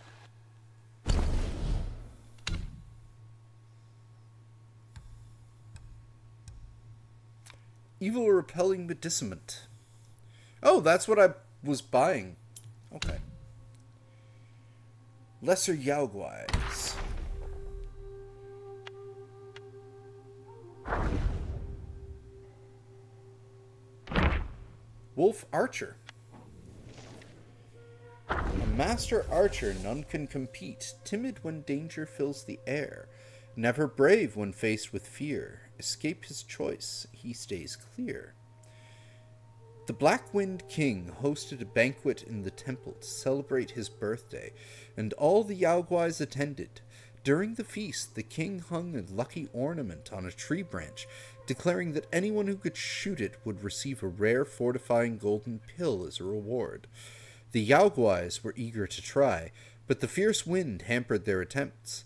[SPEAKER 1] Evil repelling medicament. Oh, that's what I was buying. Okay. Lesser Yao Guais. Wolf Archer. A master archer, none can compete. Timid when danger fills the air. Never brave when faced with fear. Escape his choice, he stays clear. The Black Wind King hosted a banquet in the temple to celebrate his birthday, and all the Yao Guais attended. During the feast, the king hung a lucky ornament on a tree branch, declaring that anyone who could shoot it would receive a rare fortifying golden pill as a reward. The Yao Guais were eager to try, but the fierce wind hampered their attempts.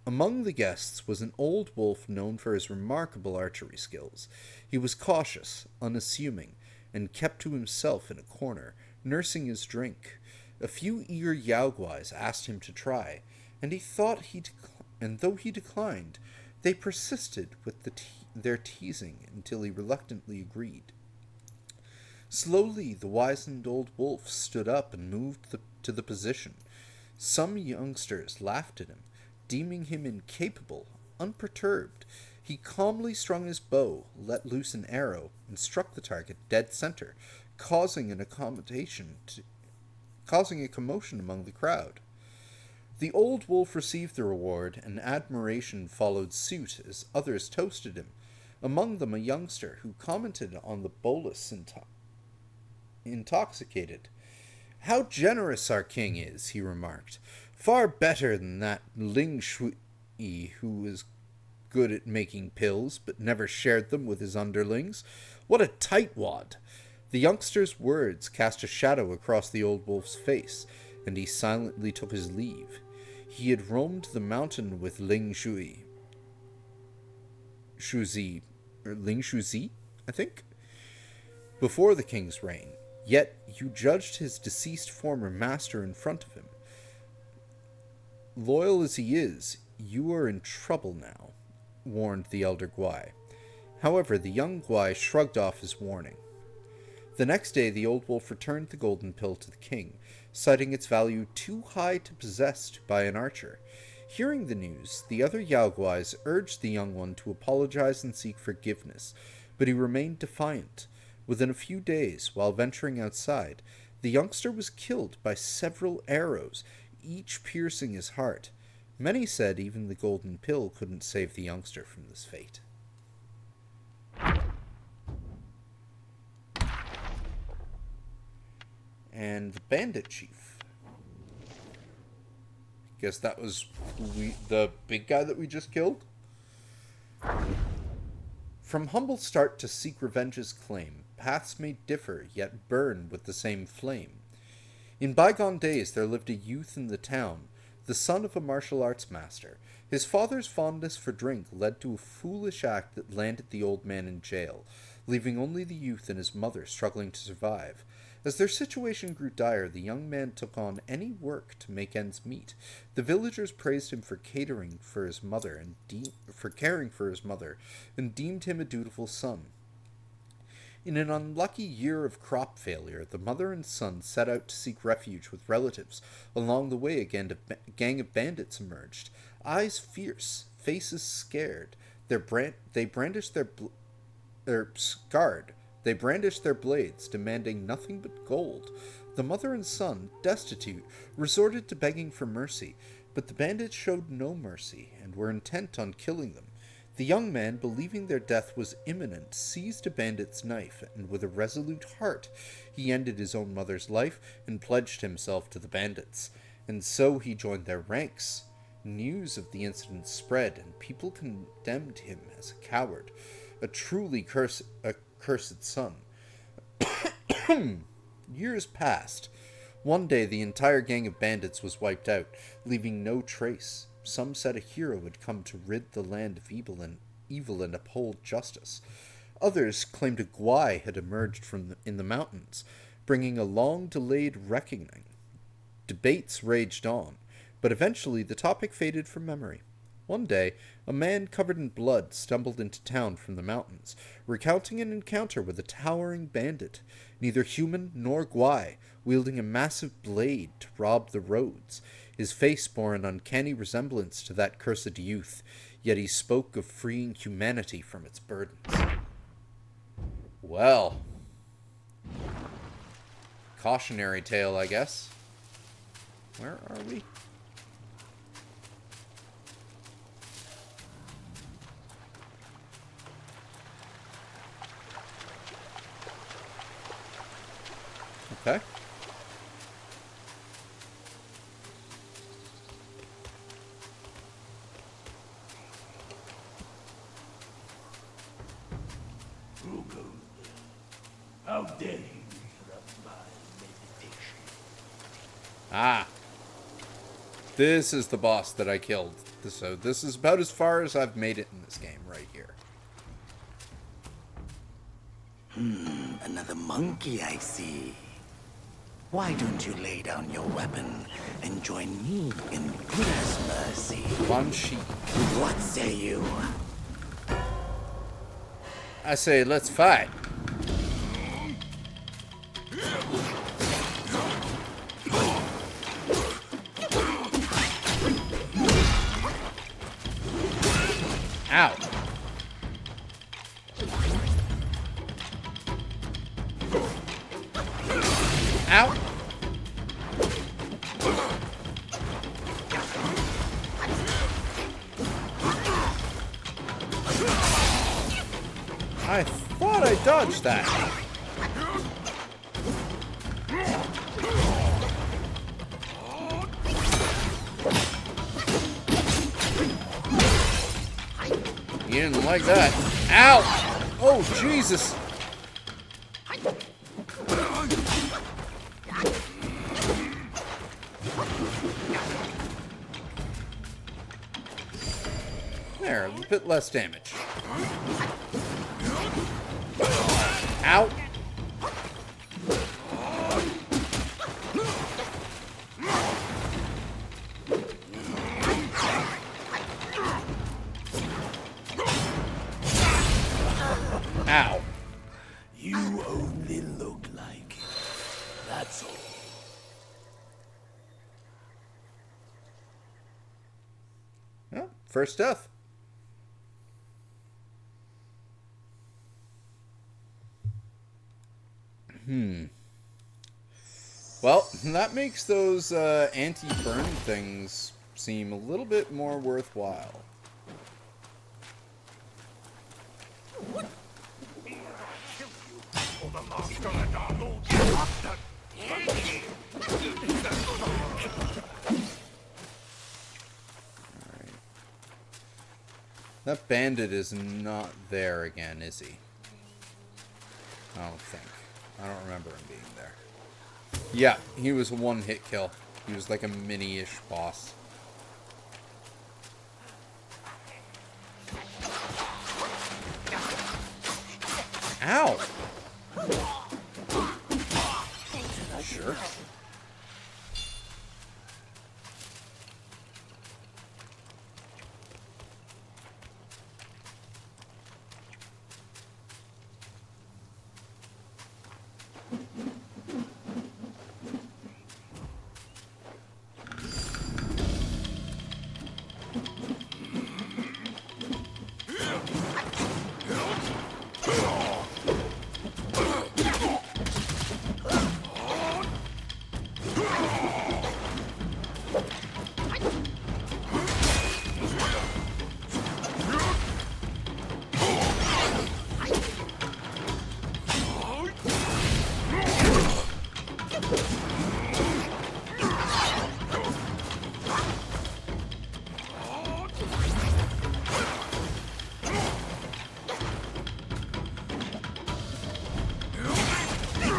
[SPEAKER 1] Among the guests was an old wolf known for his remarkable archery skills. He was cautious, unassuming, and kept to himself in a corner, nursing his drink. A few eager Yao Guais asked him to try, and though he declined, they persisted with their teasing until he reluctantly agreed. Slowly, the wizened old wolf stood up and moved to the position. Some youngsters laughed at him, deeming him incapable. Unperturbed, he calmly strung his bow, let loose an arrow, and struck the target dead center, causing a commotion among the crowd. The old wolf received the reward, and admiration followed suit as others toasted him, among them a youngster who commented on the bolus intoxicated. "How generous our king is," he remarked. "Far better than that Ling Shui who is good at making pills, but never shared them with his underlings. What a tightwad!" The youngster's words cast a shadow across the old wolf's face, and he silently took his leave. He had roamed the mountain with Ling Shui. Ling Shuzi, I think? Before the king's reign, yet you judged his deceased former master in front of him. Loyal as he is, you are in trouble now, warned the elder Guai. However, the young Guai shrugged off his warning. The next day, the old wolf returned the golden pill to the king, citing its value too high to possess by an archer. Hearing the news, the other Yao Guais urged the young one to apologize and seek forgiveness, but he remained defiant. Within a few days, while venturing outside, the youngster was killed by several arrows, each piercing his heart. Many said even the golden pill couldn't save the youngster from this fate. And the bandit chief. Guess that was the big guy that we just killed. From humble start to seek revenge's claim, paths may differ, yet burn with the same flame. In bygone days there lived a youth in the town, the son of a martial arts master. His father's fondness for drink led to a foolish act that landed the old man in jail, leaving only the youth and his mother struggling to survive. As their situation grew dire, the young man took on any work to make ends meet. The villagers praised him for caring for his mother and deemed him a dutiful son. In an unlucky year of crop failure, the mother and son set out to seek refuge with relatives. Along the way, a gang of bandits emerged, eyes fierce, faces scared. They brandished their blades, demanding nothing but gold. The mother and son, destitute, resorted to begging for mercy, but the bandits showed no mercy and were intent on killing them. The young man, believing their death was imminent, seized a bandit's knife, and with a resolute heart, he ended his own mother's life and pledged himself to the bandits. And so he joined their ranks. News of the incident spread, and people condemned him as a coward, a truly cursed son. Years passed. One day the entire gang of bandits was wiped out, leaving no trace. Some said a hero had come to rid the land of evil and uphold justice. Others claimed a Gwai had emerged in the mountains, bringing a long-delayed reckoning. Debates raged on, but eventually the topic faded from memory. One day, a man covered in blood stumbled into town from the mountains, recounting an encounter with a towering bandit, neither human nor Gwai, wielding a massive blade to rob the roads. His face bore an uncanny resemblance to that cursed youth, yet he spoke of freeing humanity from its burdens. Well, cautionary tale, I guess. Where are we? Okay.
[SPEAKER 4] How dare you interrupt my meditation?
[SPEAKER 1] Ah. This is the boss that I killed. So this is about as far as I've made it in this game right here.
[SPEAKER 2] Another monkey, I see. Why don't you lay down your weapon and join me in Buddha's mercy?
[SPEAKER 1] Banshee.
[SPEAKER 2] What say you?
[SPEAKER 1] I say, let's fight. Ow. Ow. I thought I dodged that. You didn't like that. Ow! Oh, Jesus! There, a bit less damage. Ow! Ow.
[SPEAKER 4] You only look like it. That's all.
[SPEAKER 1] Well, first death. Well, that makes those anti-burn things seem a little bit more worthwhile. That bandit is not there again, is he? I don't think. I don't remember him being there. Yeah, he was a one-hit kill. He was like a mini-ish boss. Ow! Sure.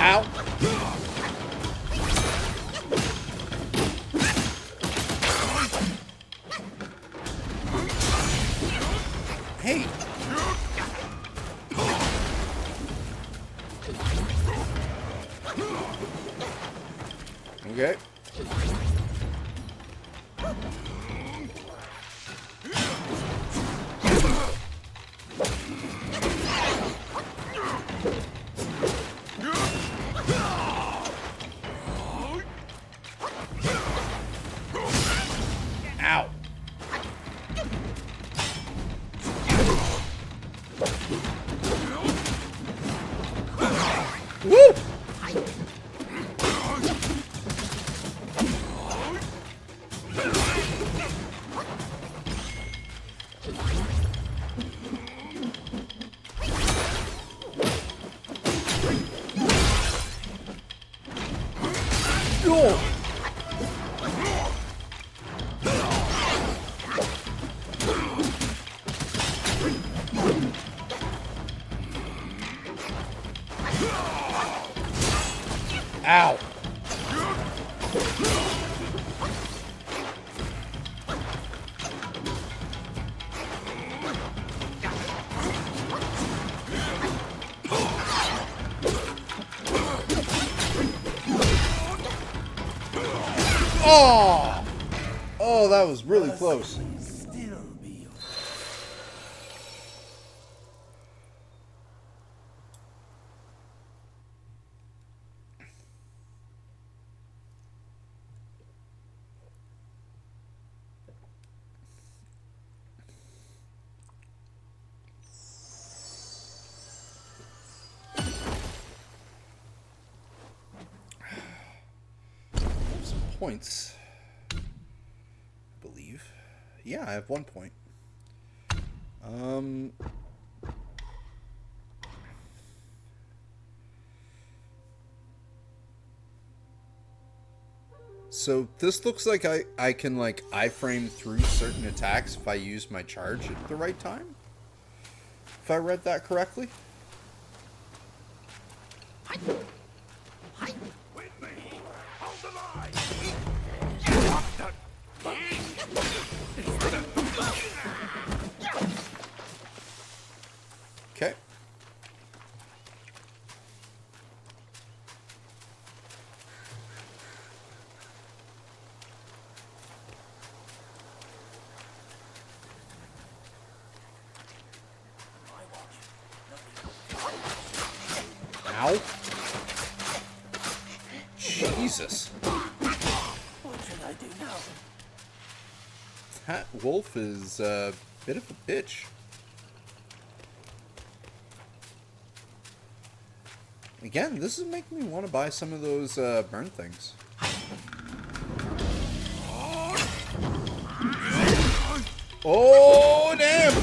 [SPEAKER 1] Ow! Hey! Okay. Ow! Woo! No! Ow! Oh! Oh, that was really close.
[SPEAKER 4] Still be
[SPEAKER 1] Some points, I believe. Yeah, I have 1 point. So this looks like I can like iframe through certain attacks if I use my charge at the right time. If I read that correctly. Okay. Ow. Jesus.
[SPEAKER 5] What should I do now?
[SPEAKER 1] That wolf is a bit of a bitch. Again, this is making me want to buy some of those burn things. Oh, damn!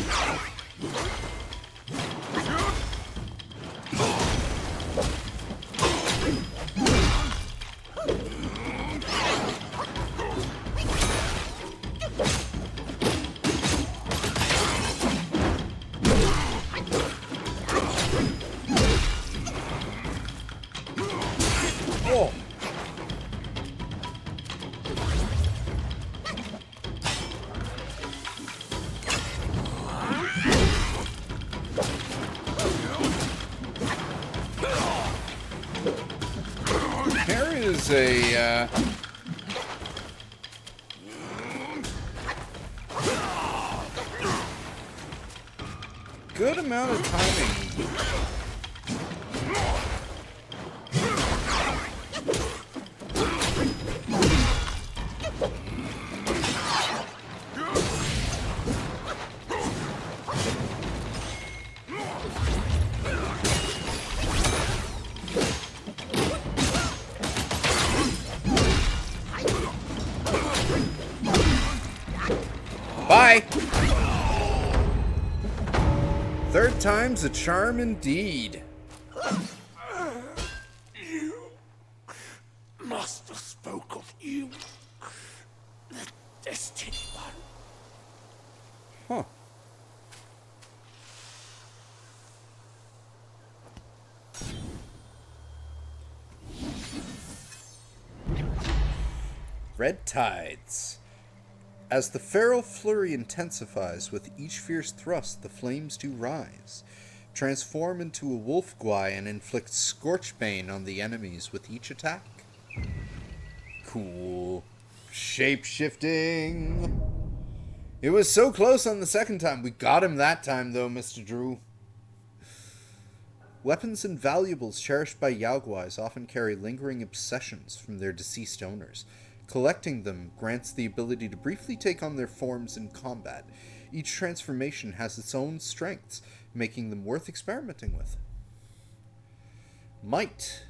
[SPEAKER 1] is a good amount of timing. Bye! Third time's a charm indeed.
[SPEAKER 5] Master spoke of you, the Destined One.
[SPEAKER 1] Huh. Red Tides. As the feral flurry intensifies, with each fierce thrust the flames do rise. Transform into a wolf guai and inflict scorchbane on the enemies with each attack. Cool. Shape-shifting. It was so close on the second time. We got him that time, though, Mr. Drew. Weapons and valuables cherished by Yaoguais often carry lingering obsessions from their deceased owners. Collecting them grants the ability to briefly take on their forms in combat. Each transformation has its own strengths, making them worth experimenting with. Might.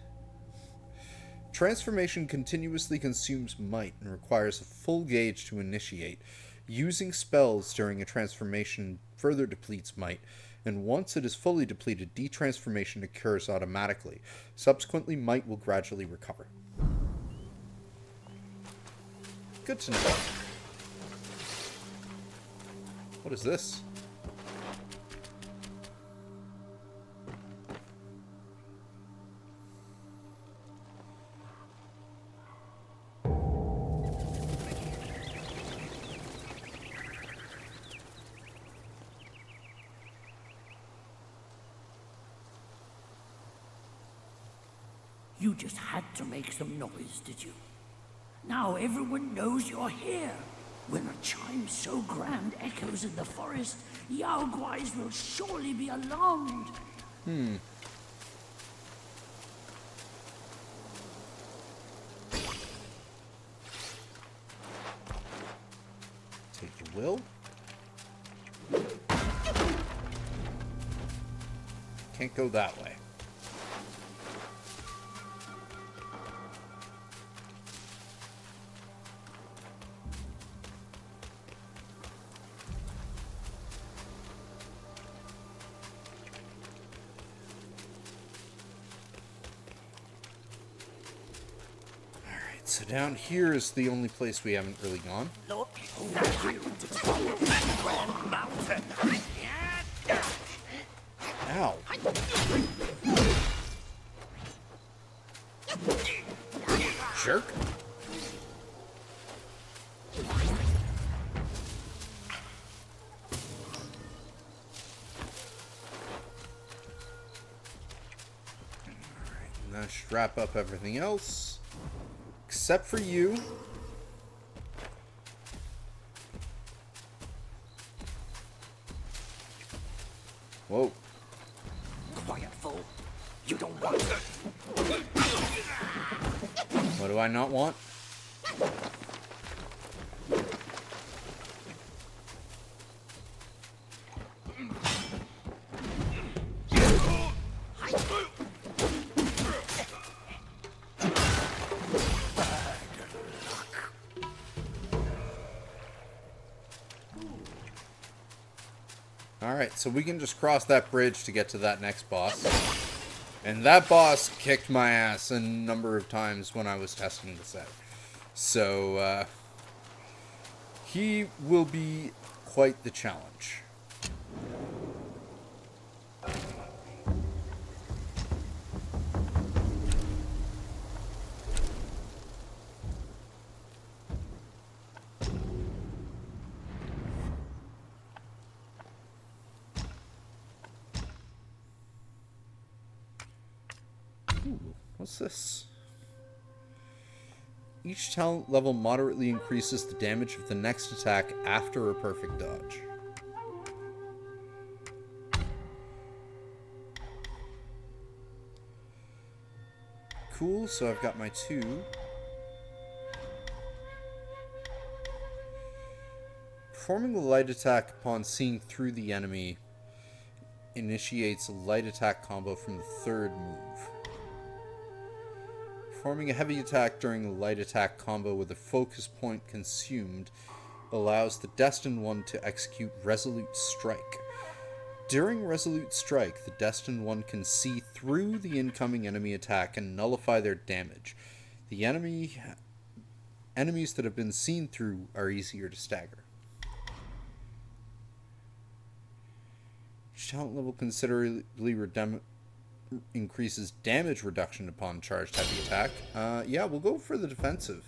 [SPEAKER 1] Transformation continuously consumes might and requires a full gauge to initiate. Using spells during a transformation further depletes might, and once it is fully depleted, detransformation occurs automatically. Subsequently, might will gradually recover. Good to know. What is this?
[SPEAKER 5] You just had to make some noise, did you? Now everyone knows you're here. When a chime so grand echoes in the forest, Yaoguais will surely be alarmed.
[SPEAKER 1] Take your will. Can't go that way. So down here is the only place we haven't really gone. Ow. Jerk. Alright, now strap up everything else. Except for you. Whoa.
[SPEAKER 2] Quiet, fool. You don't want it.
[SPEAKER 1] What do I not want? Alright, so we can just cross that bridge to get to that next boss. And that boss kicked my ass a number of times when I was testing this out. So, he will be quite the challenge. Ooh, what's this? Each talent level moderately increases the damage of the next attack after a perfect dodge. Cool, so I've got my 2. Performing a light attack upon seeing through the enemy initiates a light attack combo from the 3rd move. Performing a heavy attack during a light attack combo with a focus point consumed allows the Destined One to execute Resolute Strike. During Resolute Strike, the Destined One can see through the incoming enemy attack and nullify their damage. The enemies that have been seen through are easier to stagger. Each talent level considerably increases damage reduction upon charged heavy attack. Yeah, we'll go for the defensive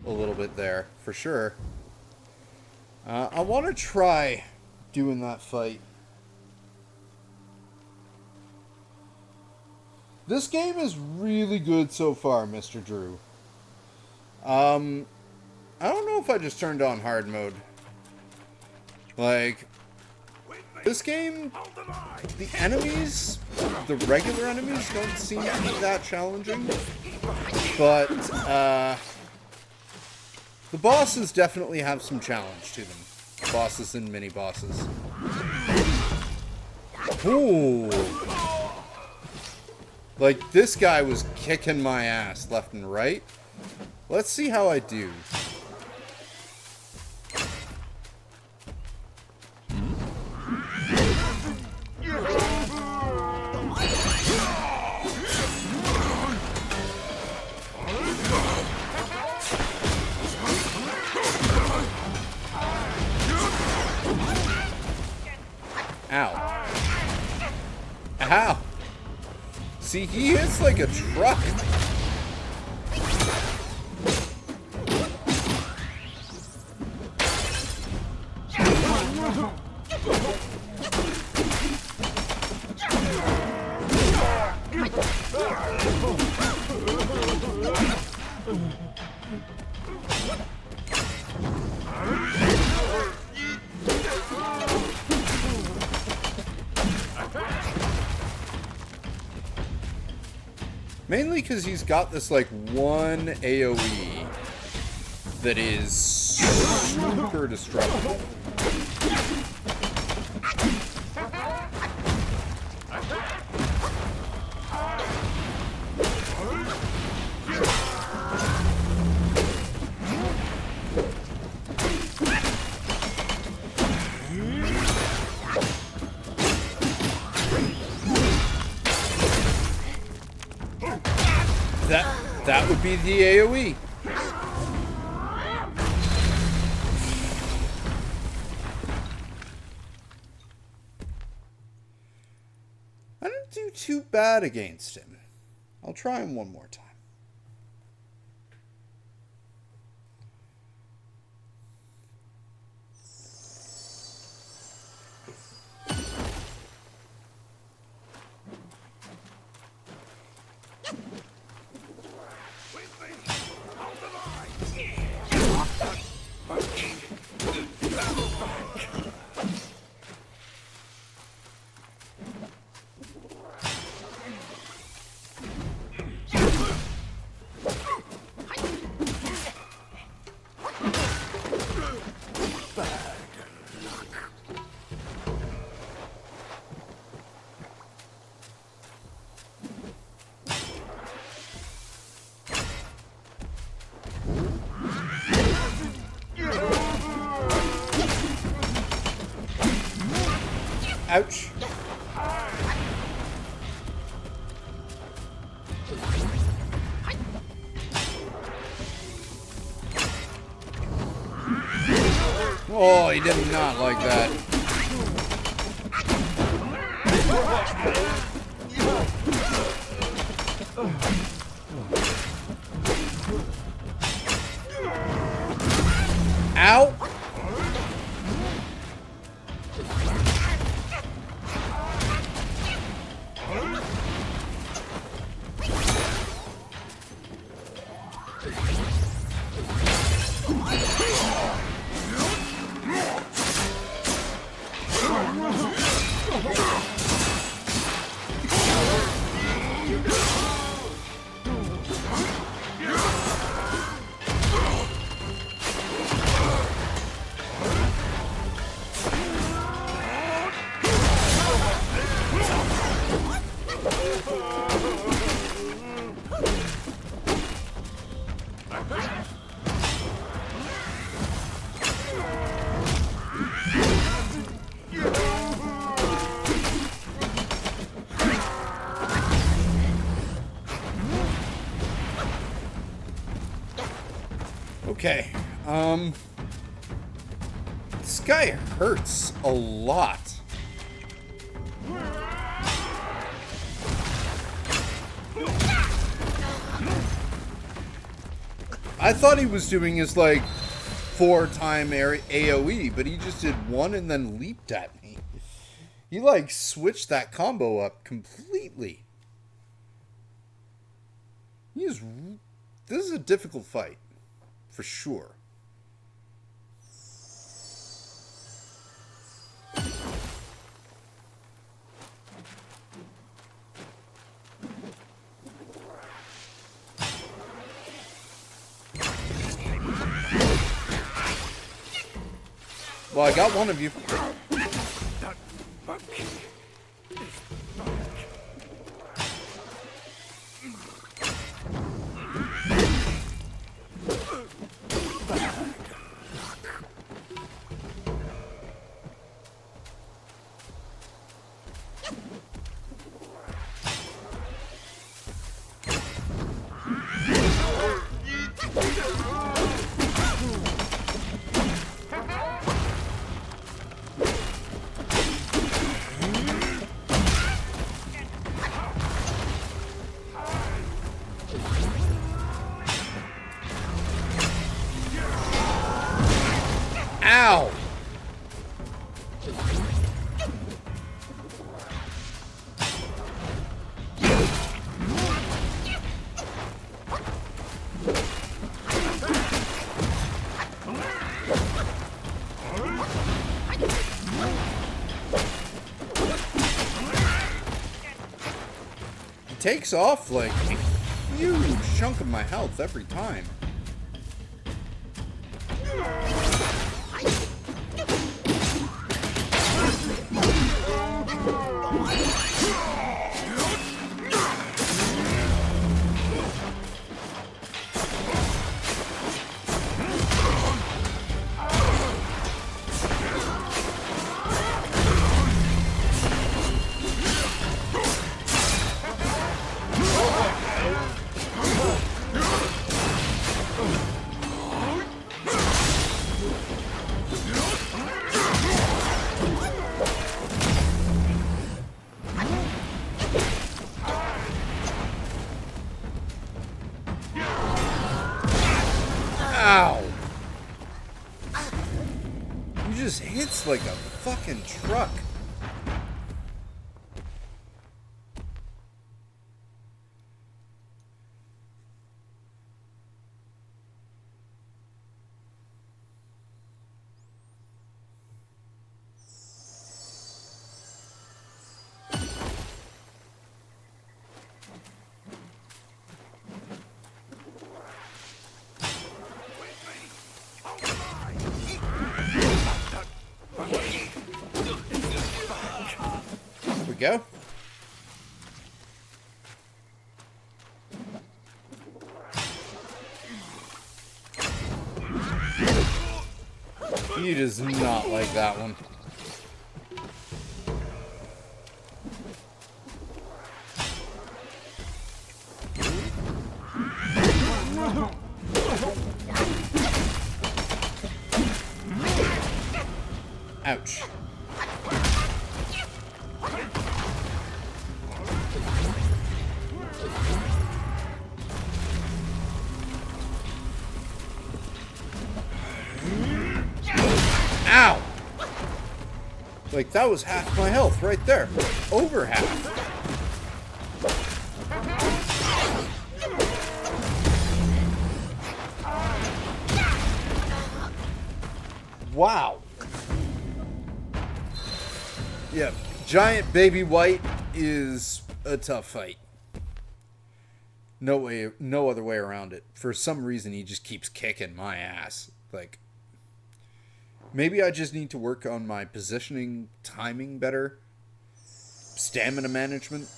[SPEAKER 1] a little bit there, for sure. I want to try doing that fight. This game is really good so far, Mr. Drew. I don't know if I just turned on hard mode. Like, this game, the enemies, the regular enemies don't seem to be that challenging, but the bosses definitely have some challenge to them. Bosses and mini-bosses. Ooh. Like, this guy was kicking my ass left and right. Let's see how I do. Ow. Ow. See, he hits like a truck. Mainly because he's got this, like, one AoE that is super destructive. That would be the AoE. I didn't do too bad against him. I'll try him one more time. Ouch. Oh, he did not like that. Ow! Okay. This guy hurts a lot. I thought he was doing his, like, 4-time AoE, but he just did one and then leaped at me. He, like, switched that combo up completely. This is a difficult fight, for sure. Well, I got one of you. Ow! It takes off like a huge chunk of my health every time. Ow! He just hits like a fucking truck. There we go. He does not like that one. Ouch. Ow! Like, that was half my health right there. Over half. Wow. Yeah, giant baby white is a tough fight. No other way around it. For some reason, he just keeps kicking my ass. Like, maybe I just need to work on my positioning, timing better. Stamina management.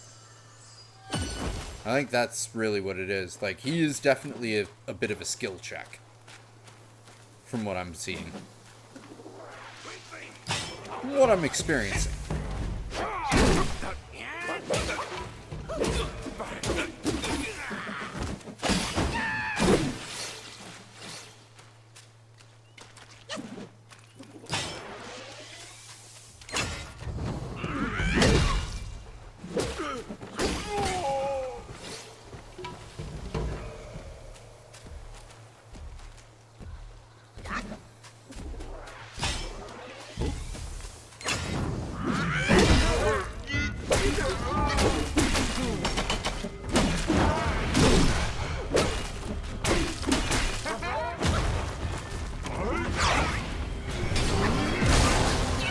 [SPEAKER 1] I think that's really what it is. Like, he is definitely a bit of a skill check. From what I'm seeing. From what I'm experiencing.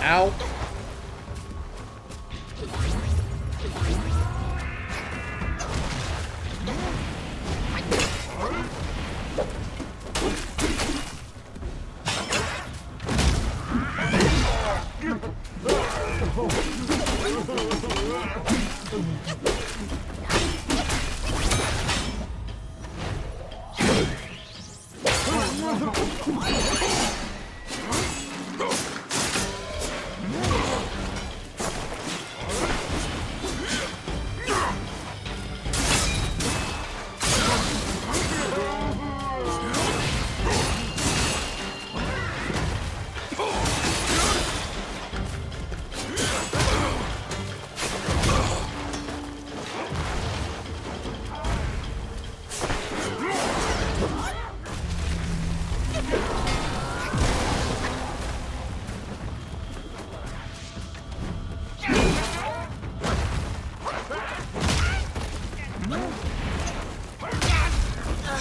[SPEAKER 1] Ow.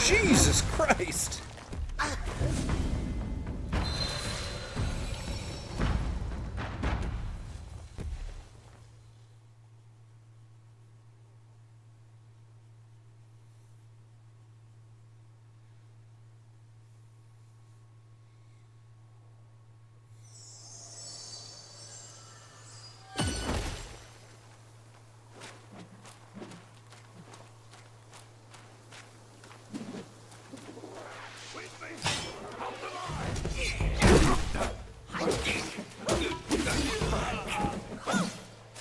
[SPEAKER 1] Jesus Christ!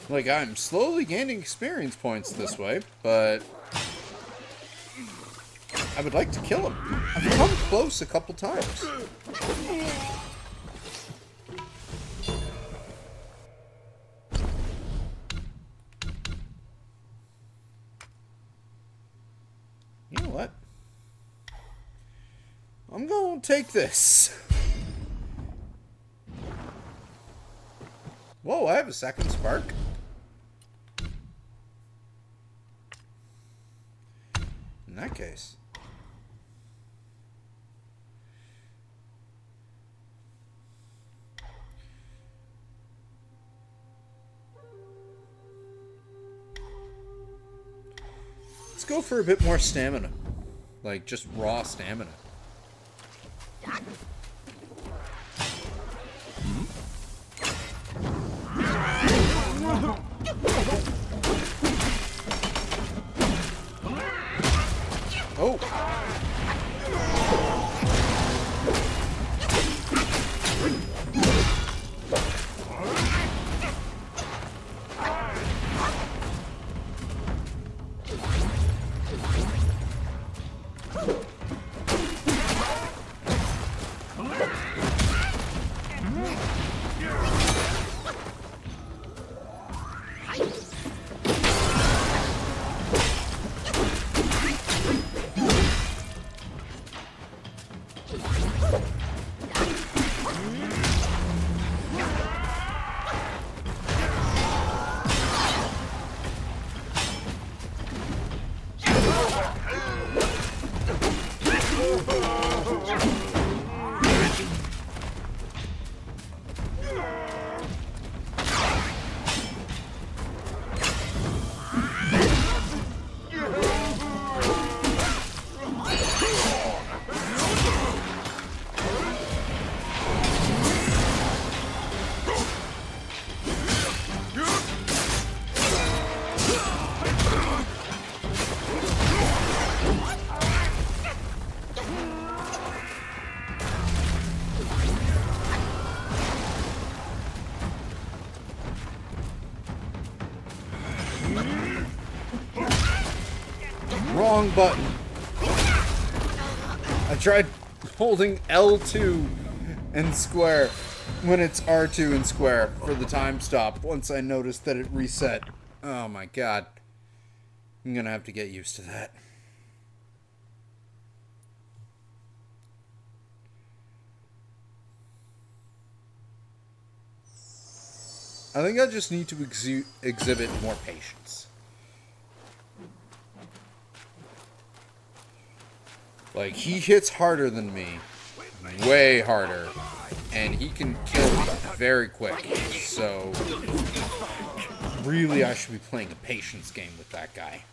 [SPEAKER 1] Like, I'm slowly gaining experience points this way, but I would like to kill him. I've come close a couple times. You know what? I'm gonna take this. Whoa, I have a second spark. In that case. Let's go for a bit more stamina. Like, just raw stamina. Oh! Wrong button. I tried holding L2 and square when it's R2 and square for the time stop once I noticed that it reset. Oh my god. I'm gonna have to get used to that. I think I just need to exhibit more patience. Like, he hits harder than me. Way harder. And he can kill me very quick. So, really, I should be playing a patience game with that guy.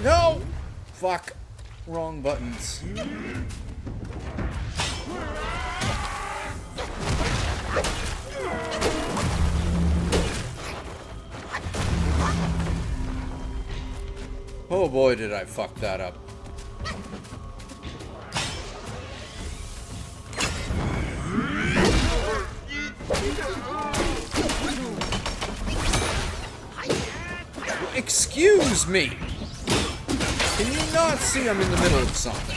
[SPEAKER 1] No! Fuck. Wrong buttons. Oh boy, did I fuck that up. Excuse me! Can you not see I'm in the middle of something?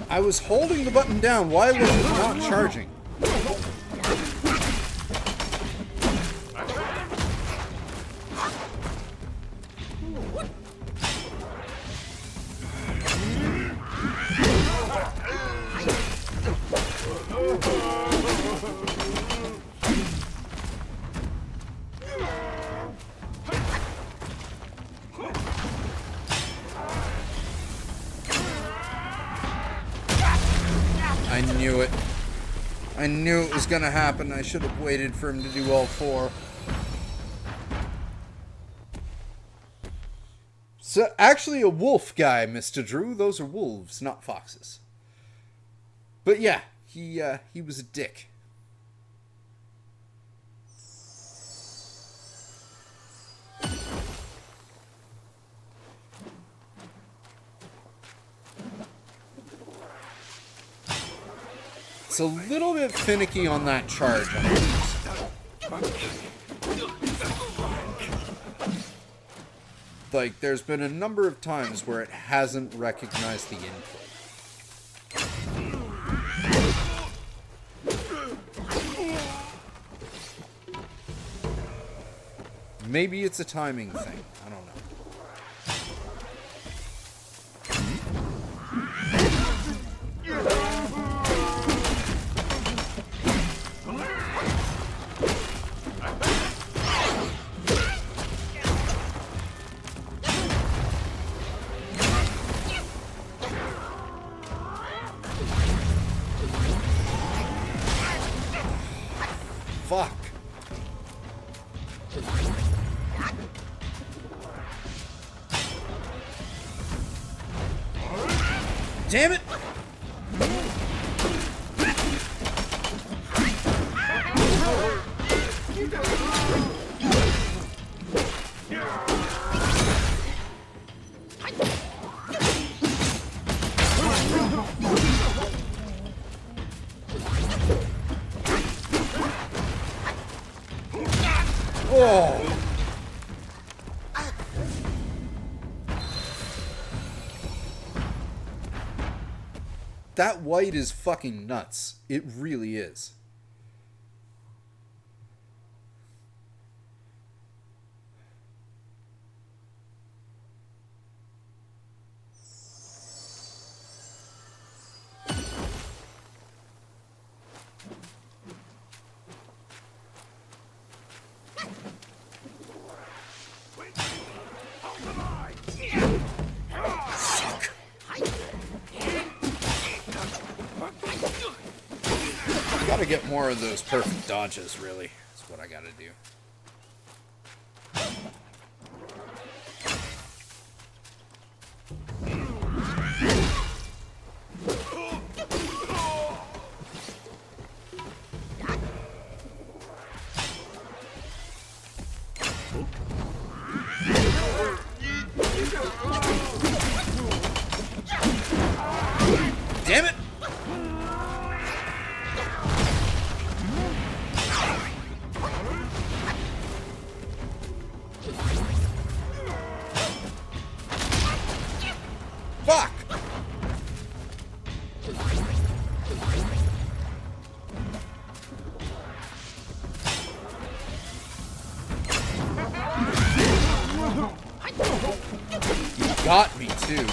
[SPEAKER 1] I was holding the button down. Why was it not charging? I knew it. I knew it was gonna happen. I should have waited for him to do all four. So, actually a wolf guy, Mr. Drew. Those are wolves, not foxes. But yeah, he was a dick. It's a little bit finicky on that charge. Like, there's been a number of times where it hasn't recognized the input. Maybe it's a timing thing. I don't know. Fuck. Damn it! Oh! That white is fucking nuts. It really is. gotta get more of those perfect dodges, really. That's what I gotta do. Damn it! Fuck! You got me too.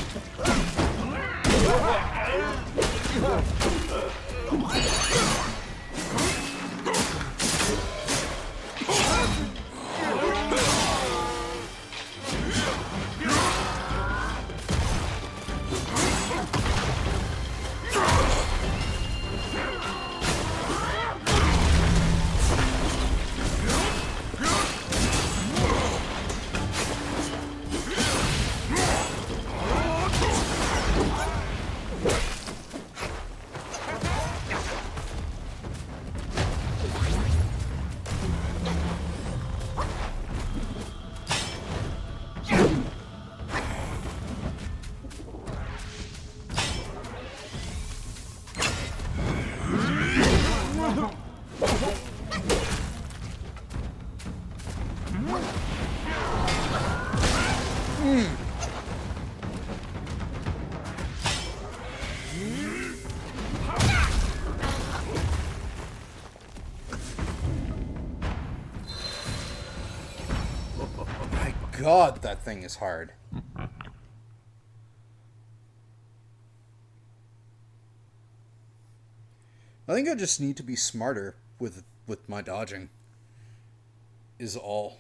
[SPEAKER 1] My God, that thing is hard. I think I just need to be smarter with my dodging. Is all.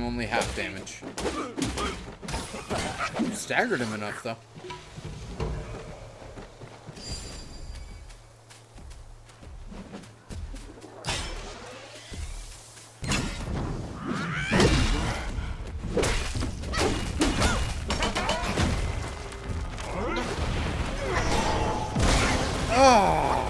[SPEAKER 1] Only half damage. Staggered him enough, though. Ah!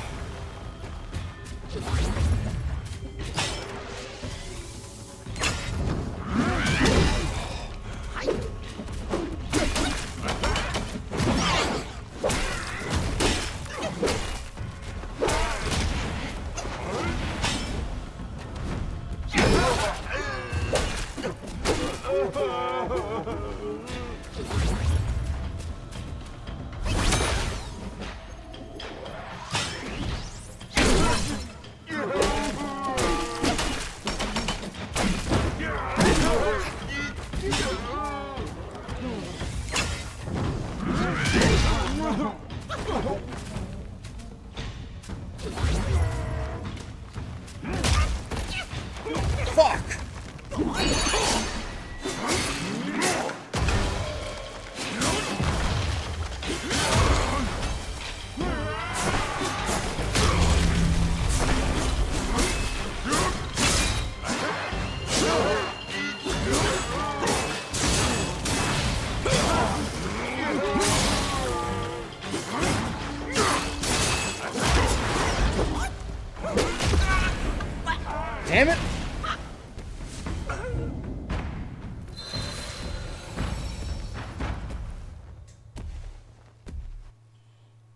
[SPEAKER 1] Fuck! Damn it!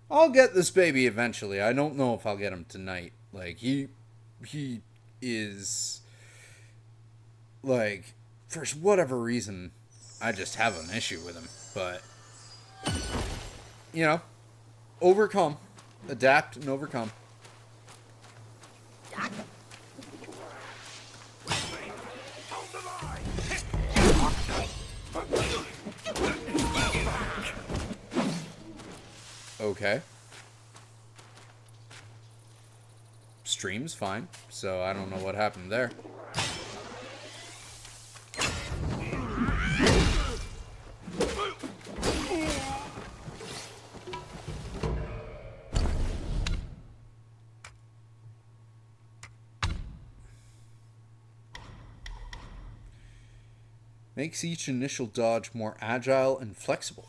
[SPEAKER 1] I'll get this baby eventually. I don't know if I'll get him tonight. Like, he is, like, for whatever reason, I just have an issue with him. But, you know, overcome, adapt, and overcome. Okay. Stream's fine, so I don't know what happened there. Makes each initial dodge more agile and flexible.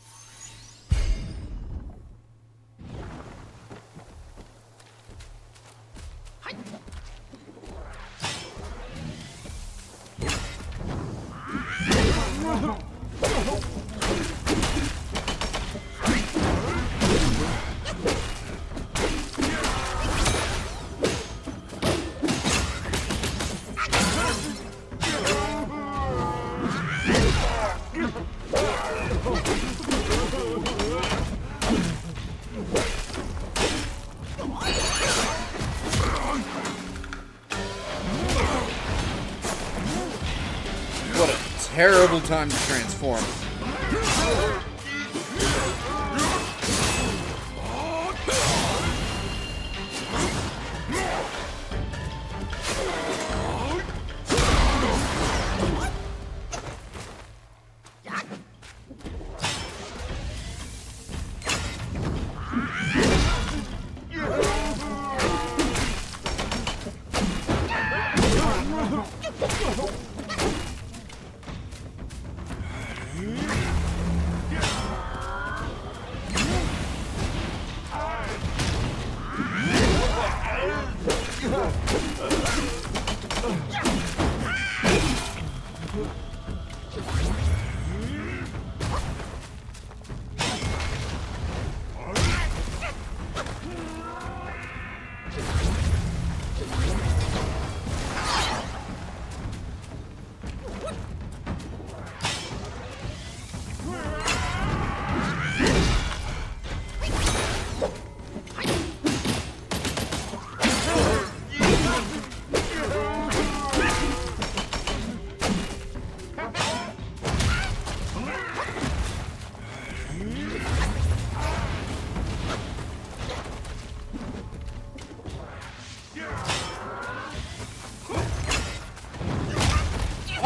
[SPEAKER 1] What a terrible time to transform.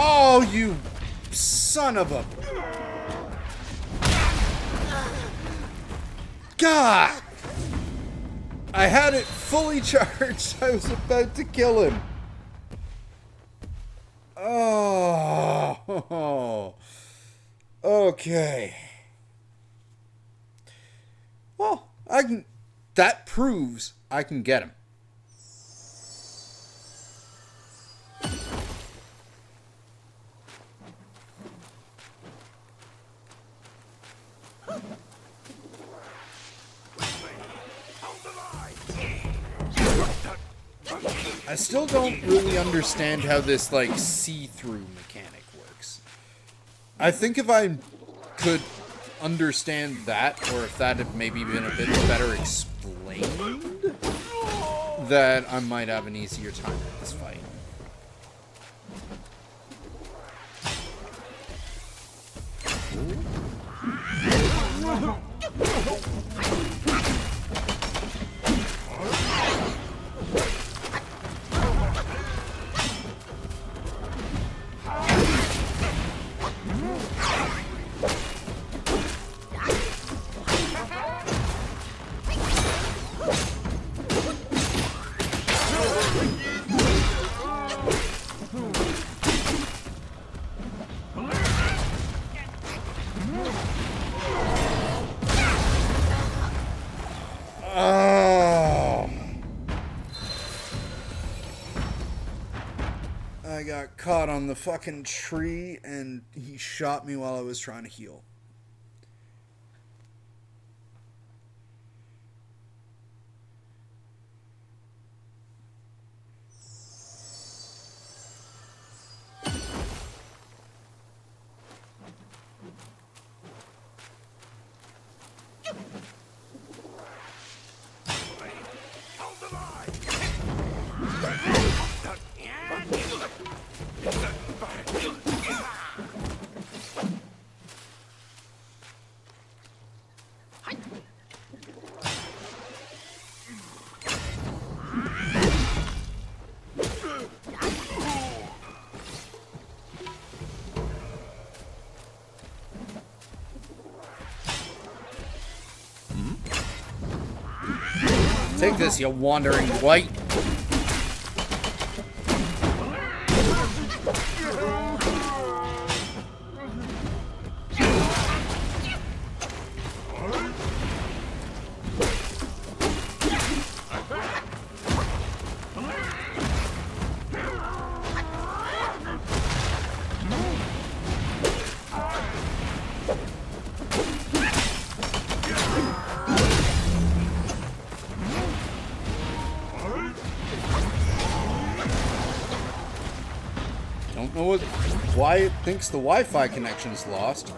[SPEAKER 1] Oh, you son of a... God! I had it fully charged. I was about to kill him. Oh. Okay. Well, I can... That proves I can get him. I still don't really understand how this, like, see-through mechanic works. I think if I could understand that, or if that had maybe been a bit better explained, that I might have an easier time with this fight. I got caught on the fucking tree and he shot me while I was trying to heal. Take this, you wandering white. Don't know why it thinks the Wi-Fi connection is lost.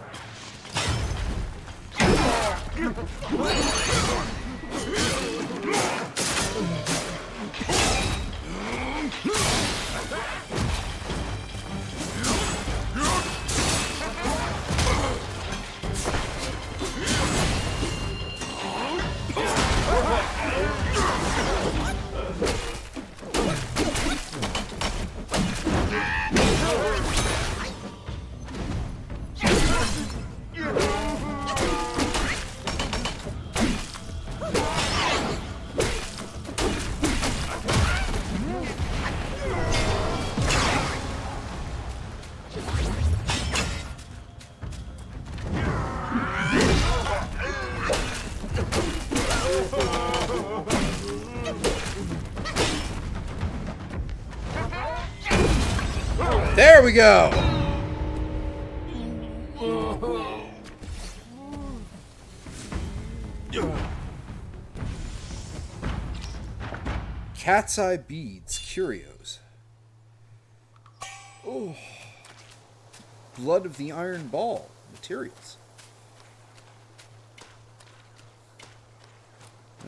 [SPEAKER 1] There we go. Cat's eye beads, curios. Oh, blood of the iron ball, materials.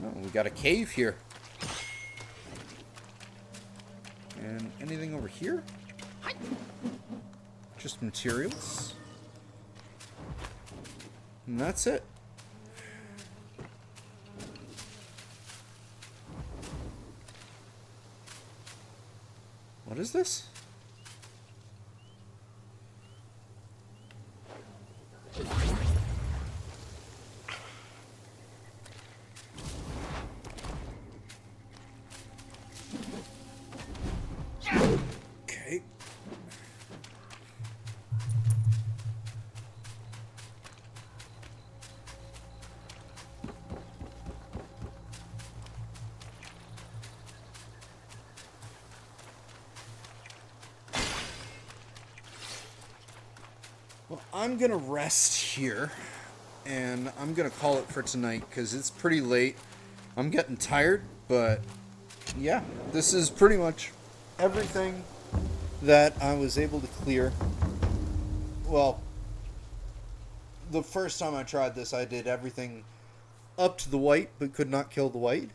[SPEAKER 1] Oh, we got a cave here. And anything over here? Just materials. And that's it. What is this? Okay. Well, I'm gonna rest here, and I'm gonna call it for tonight because it's pretty late. I'm getting tired, but yeah, this is pretty much everything that I was able to clear. Well, the first time I tried this, I did everything up to the white, but could not kill the white.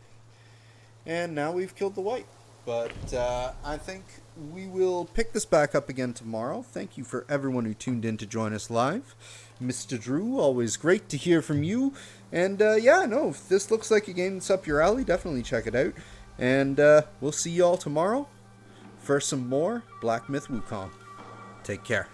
[SPEAKER 1] And now we've killed the white. But I think we will pick this back up again tomorrow. Thank you for everyone who tuned in to join us live. Mr. Drew, always great to hear from you. And yeah, no, if this looks like a game that's up your alley, definitely check it out. And we'll see you all tomorrow for some more Black Myth Wukong. Take care.